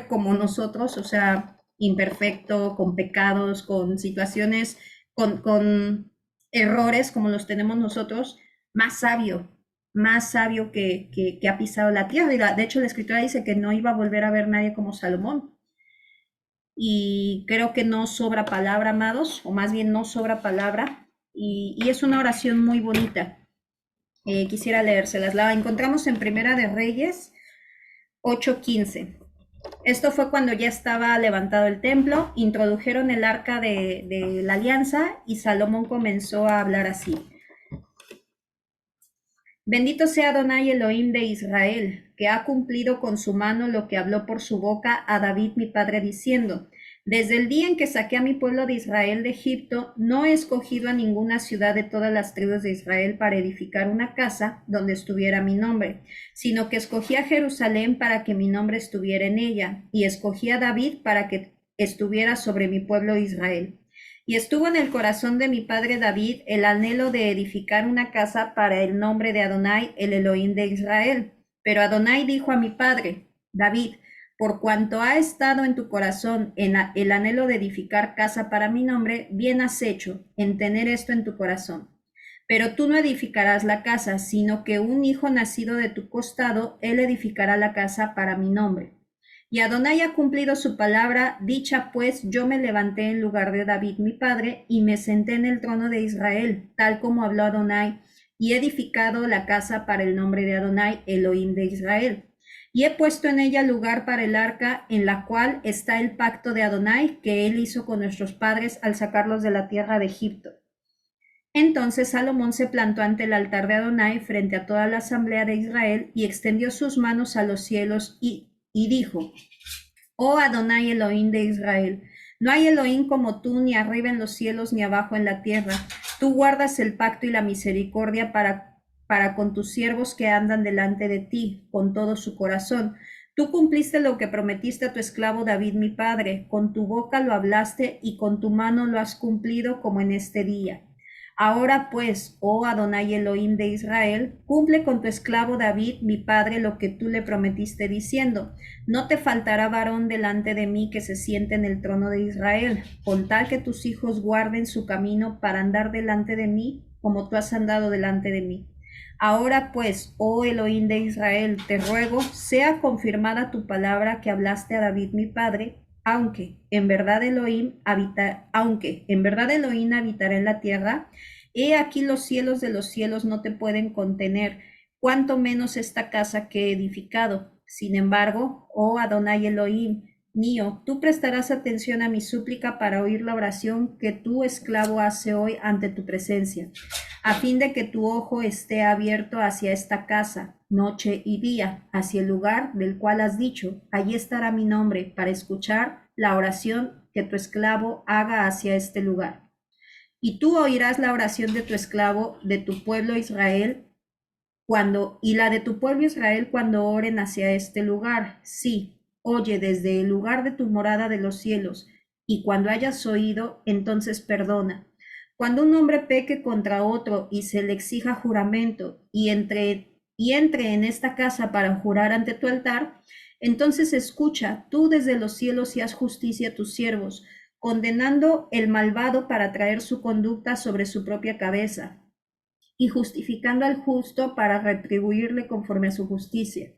como nosotros, o sea, imperfecto, con pecados, con situaciones, con errores como los tenemos nosotros, más sabio que ha pisado la tierra. Y de hecho, la escritura dice que no iba a volver a ver nadie como Salomón. Y creo que no sobra palabra, amados, o más bien no sobra palabra, y es una oración muy bonita. Quisiera leérselas. La encontramos en Primera de Reyes 8:15. Esto fue cuando ya estaba levantado el templo, introdujeron el arca de la alianza y Salomón comenzó a hablar así. Bendito sea Adonai Elohim de Israel, que ha cumplido con su mano lo que habló por su boca a David mi padre diciendo, desde el día en que saqué a mi pueblo de Israel de Egipto, no he escogido a ninguna ciudad de todas las tribus de Israel para edificar una casa donde estuviera mi nombre, sino que escogí a Jerusalén para que mi nombre estuviera en ella, y escogí a David para que estuviera sobre mi pueblo Israel. Y estuvo en el corazón de mi padre David el anhelo de edificar una casa para el nombre de Adonai, el Elohim de Israel. Pero Adonai dijo a mi padre, David, por cuanto ha estado en tu corazón el anhelo de edificar casa para mi nombre, bien has hecho en tener esto en tu corazón. Pero tú no edificarás la casa, sino que un hijo nacido de tu costado, él edificará la casa para mi nombre. Y Adonai ha cumplido su palabra, dicha pues, yo me levanté en lugar de David mi padre, y me senté en el trono de Israel, tal como habló Adonai, y he edificado la casa para el nombre de Adonai, Elohim de Israel. Y he puesto en ella lugar para el arca, en la cual está el pacto de Adonai, que él hizo con nuestros padres al sacarlos de la tierra de Egipto. Entonces Salomón se plantó ante el altar de Adonai frente a toda la asamblea de Israel, y extendió sus manos a los cielos, y dijo, oh Adonai Elohim de Israel, no hay Elohim como tú, ni arriba en los cielos, ni abajo en la tierra. Tú guardas el pacto y la misericordia para con tus siervos que andan delante de ti, con todo su corazón. Tú cumpliste lo que prometiste a tu esclavo David mi padre, con tu boca lo hablaste y con tu mano lo has cumplido como en este día. Ahora pues, oh Adonai Elohim de Israel, cumple con tu esclavo David, mi padre, lo que tú le prometiste diciendo, no te faltará varón delante de mí que se siente en el trono de Israel, con tal que tus hijos guarden su camino para andar delante de mí, como tú has andado delante de mí. Ahora pues, oh Elohim de Israel, te ruego, sea confirmada tu palabra que hablaste a David mi padre, aunque en verdad Elohim habitará en la tierra, he aquí los cielos de los cielos no te pueden contener, cuanto menos esta casa que he edificado. Sin embargo, oh Adonai Elohim mío, tú prestarás atención a mi súplica para oír la oración que tu esclavo hace hoy ante tu presencia, a fin de que tu ojo esté abierto hacia esta casa, noche y día, hacia el lugar del cual has dicho, allí estará mi nombre, para escuchar la oración que tu esclavo haga hacia este lugar. Y tú oirás la oración de tu esclavo, de tu pueblo Israel, y la de tu pueblo Israel cuando oren hacia este lugar. Sí, oye desde el lugar de tu morada de los cielos, y cuando hayas oído, entonces perdona. Cuando un hombre peque contra otro y se le exija juramento, y entre en esta casa para jurar ante tu altar, entonces escucha tú desde los cielos y haz justicia a tus siervos, condenando el malvado para traer su conducta sobre su propia cabeza y justificando al justo para retribuirle conforme a su justicia.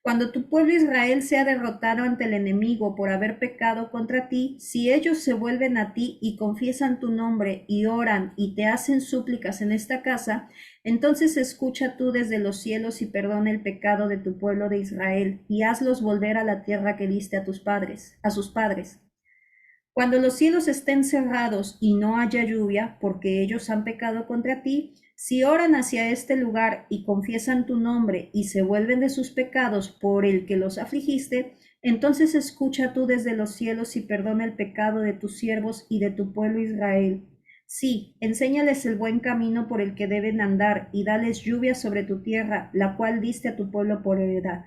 Cuando tu pueblo Israel sea derrotado ante el enemigo por haber pecado contra ti, si ellos se vuelven a ti y confiesan tu nombre y oran y te hacen súplicas en esta casa, entonces escucha tú desde los cielos y perdona el pecado de tu pueblo de Israel y hazlos volver a la tierra que diste a sus padres. Cuando los cielos estén cerrados y no haya lluvia, porque ellos han pecado contra ti, si oran hacia este lugar y confiesan tu nombre y se vuelven de sus pecados por el que los afligiste, entonces escucha tú desde los cielos y perdona el pecado de tus siervos y de tu pueblo Israel. Sí, enséñales el buen camino por el que deben andar y dales lluvia sobre tu tierra, la cual diste a tu pueblo por heredad.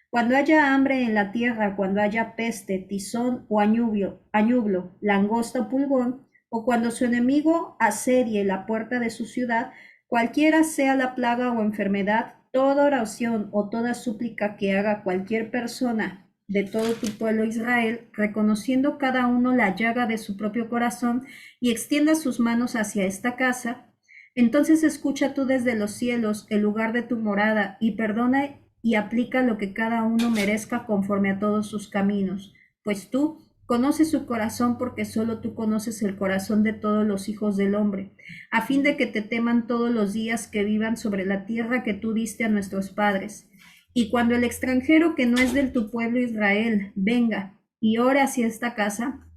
Cuando haya hambre en la tierra, cuando haya peste, tizón o añublo, langosta o pulgón, o cuando su enemigo asedie la puerta de su ciudad, cualquiera sea la plaga o enfermedad, toda oración o toda súplica que haga cualquier persona de todo tu pueblo Israel, reconociendo cada uno la llaga de su propio corazón y extienda sus manos hacia esta casa, entonces escucha tú desde los cielos el lugar de tu morada y perdona y aplica lo que cada uno merezca conforme a todos sus caminos, pues tú conoces su corazón porque solo tú conoces el corazón de todos los hijos del hombre, a fin de que te teman todos los días que vivan sobre la tierra que tú diste a nuestros padres. Y cuando el extranjero que no es del tu pueblo Israel venga y ore hacia esta casa,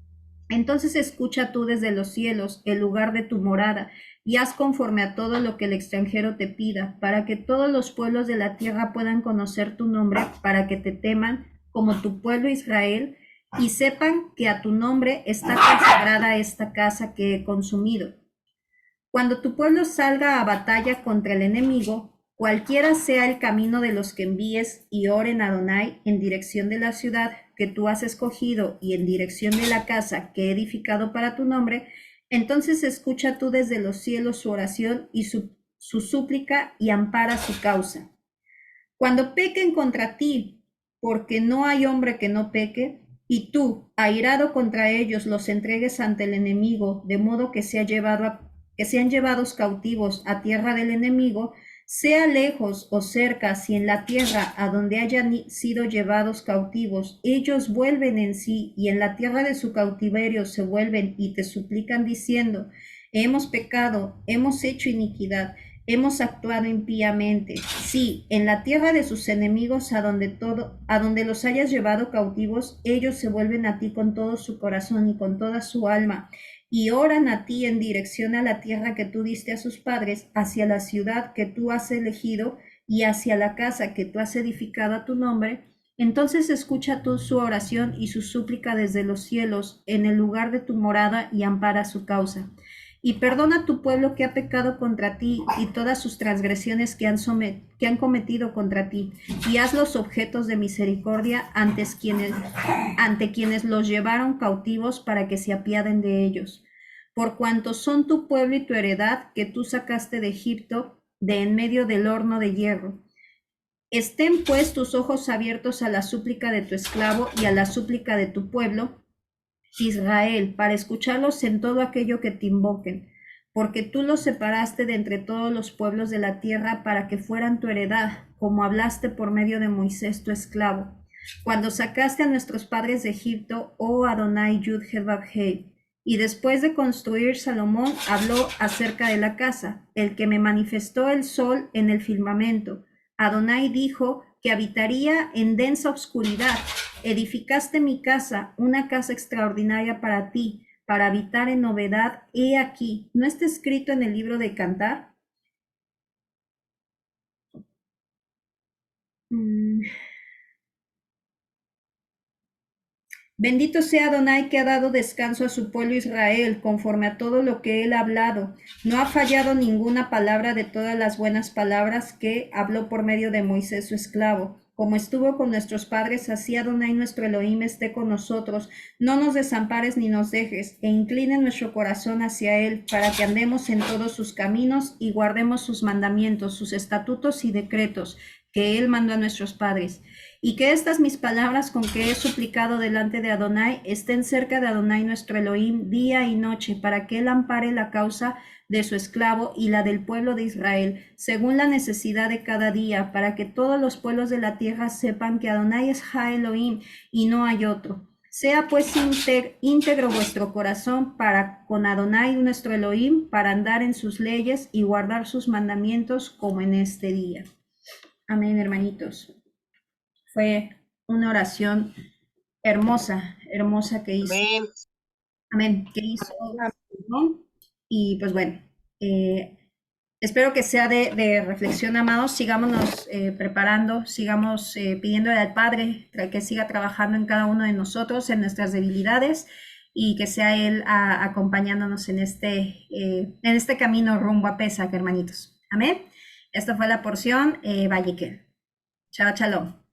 entonces escucha tú desde los cielos el lugar de tu morada y haz conforme a todo lo que el extranjero te pida, para que todos los pueblos de la tierra puedan conocer tu nombre, para que te teman como tu pueblo Israel y sepan que a tu nombre está consagrada esta casa que he consumido. Cuando tu pueblo salga a batalla contra el enemigo, cualquiera sea el camino de los que envíes y oren a Adonai en dirección de la ciudad que tú has escogido y en dirección de la casa que he edificado para tu nombre, entonces escucha tú desde los cielos su oración y su súplica y ampara su causa. Cuando pequen contra ti, porque no hay hombre que no peque, y tú, airado contra ellos, los entregues ante el enemigo, de modo que sean llevados cautivos a tierra del enemigo, sea lejos o cerca, si en la tierra a donde hayan sido llevados cautivos, ellos vuelven en sí y en la tierra de su cautiverio se vuelven y te suplican diciendo, hemos pecado, hemos hecho iniquidad, hemos actuado impíamente. Sí, en la tierra de sus enemigos a donde los hayas llevado cautivos, ellos se vuelven a ti con todo su corazón y con toda su alma, y oran a ti en dirección a la tierra que tú diste a sus padres, hacia la ciudad que tú has elegido y hacia la casa que tú has edificado a tu nombre. Entonces escucha tú su oración y su súplica desde los cielos en el lugar de tu morada y ampara su causa. Y perdona a tu pueblo que ha pecado contra ti y todas sus transgresiones que han cometido contra ti, y hazlos objetos de misericordia ante quienes los llevaron cautivos para que se apiaden de ellos. Por cuanto son tu pueblo y tu heredad que tú sacaste de Egipto, de en medio del horno de hierro. Estén pues tus ojos abiertos a la súplica de tu esclavo y a la súplica de tu pueblo, Israel, para escucharlos en todo aquello que te invoquen, porque tú los separaste de entre todos los pueblos de la tierra para que fueran tu heredad, como hablaste por medio de Moisés tu esclavo, cuando sacaste a nuestros padres de Egipto, oh Adonai Yud-Heh-Vav-Heh. Y después de construir, Salomón habló acerca de la casa, el que me manifestó el sol en el firmamento. Adonai dijo que habitaría en densa oscuridad. Edificaste mi casa, una casa extraordinaria para ti, para habitar en novedad. He aquí, ¿no está escrito en el libro de Cantar? Bendito sea Adonai que ha dado descanso a su pueblo Israel, conforme a todo lo que él ha hablado. No ha fallado ninguna palabra de todas las buenas palabras que habló por medio de Moisés su esclavo. Como estuvo con nuestros padres, así Adonai nuestro Elohim esté con nosotros. No nos desampares ni nos dejes, e incline nuestro corazón hacia él, para que andemos en todos sus caminos y guardemos sus mandamientos, sus estatutos y decretos, que él mandó a nuestros padres. Y que estas mis palabras con que he suplicado delante de Adonai estén cerca de Adonai nuestro Elohim día y noche, para que él ampare la causa de su esclavo y la del pueblo de Israel, según la necesidad de cada día, para que todos los pueblos de la tierra sepan que Adonai es Ja Elohim y no hay otro. Sea pues íntegro vuestro corazón para con Adonai nuestro Elohim, para andar en sus leyes y guardar sus mandamientos como en este día. Amén, hermanitos. Fue una oración hermosa, hermosa que hizo. Amén. Amén, que hizo, ¿no? Y pues bueno, espero que sea de reflexión, amados. Sigámonos preparando, sigamos pidiéndole al Padre que siga trabajando en cada uno de nosotros, en nuestras debilidades, y que sea Él acompañándonos en este camino rumbo a Pesach, hermanitos. Amén. Esta fue la porción Vallequel. Chao, shalom.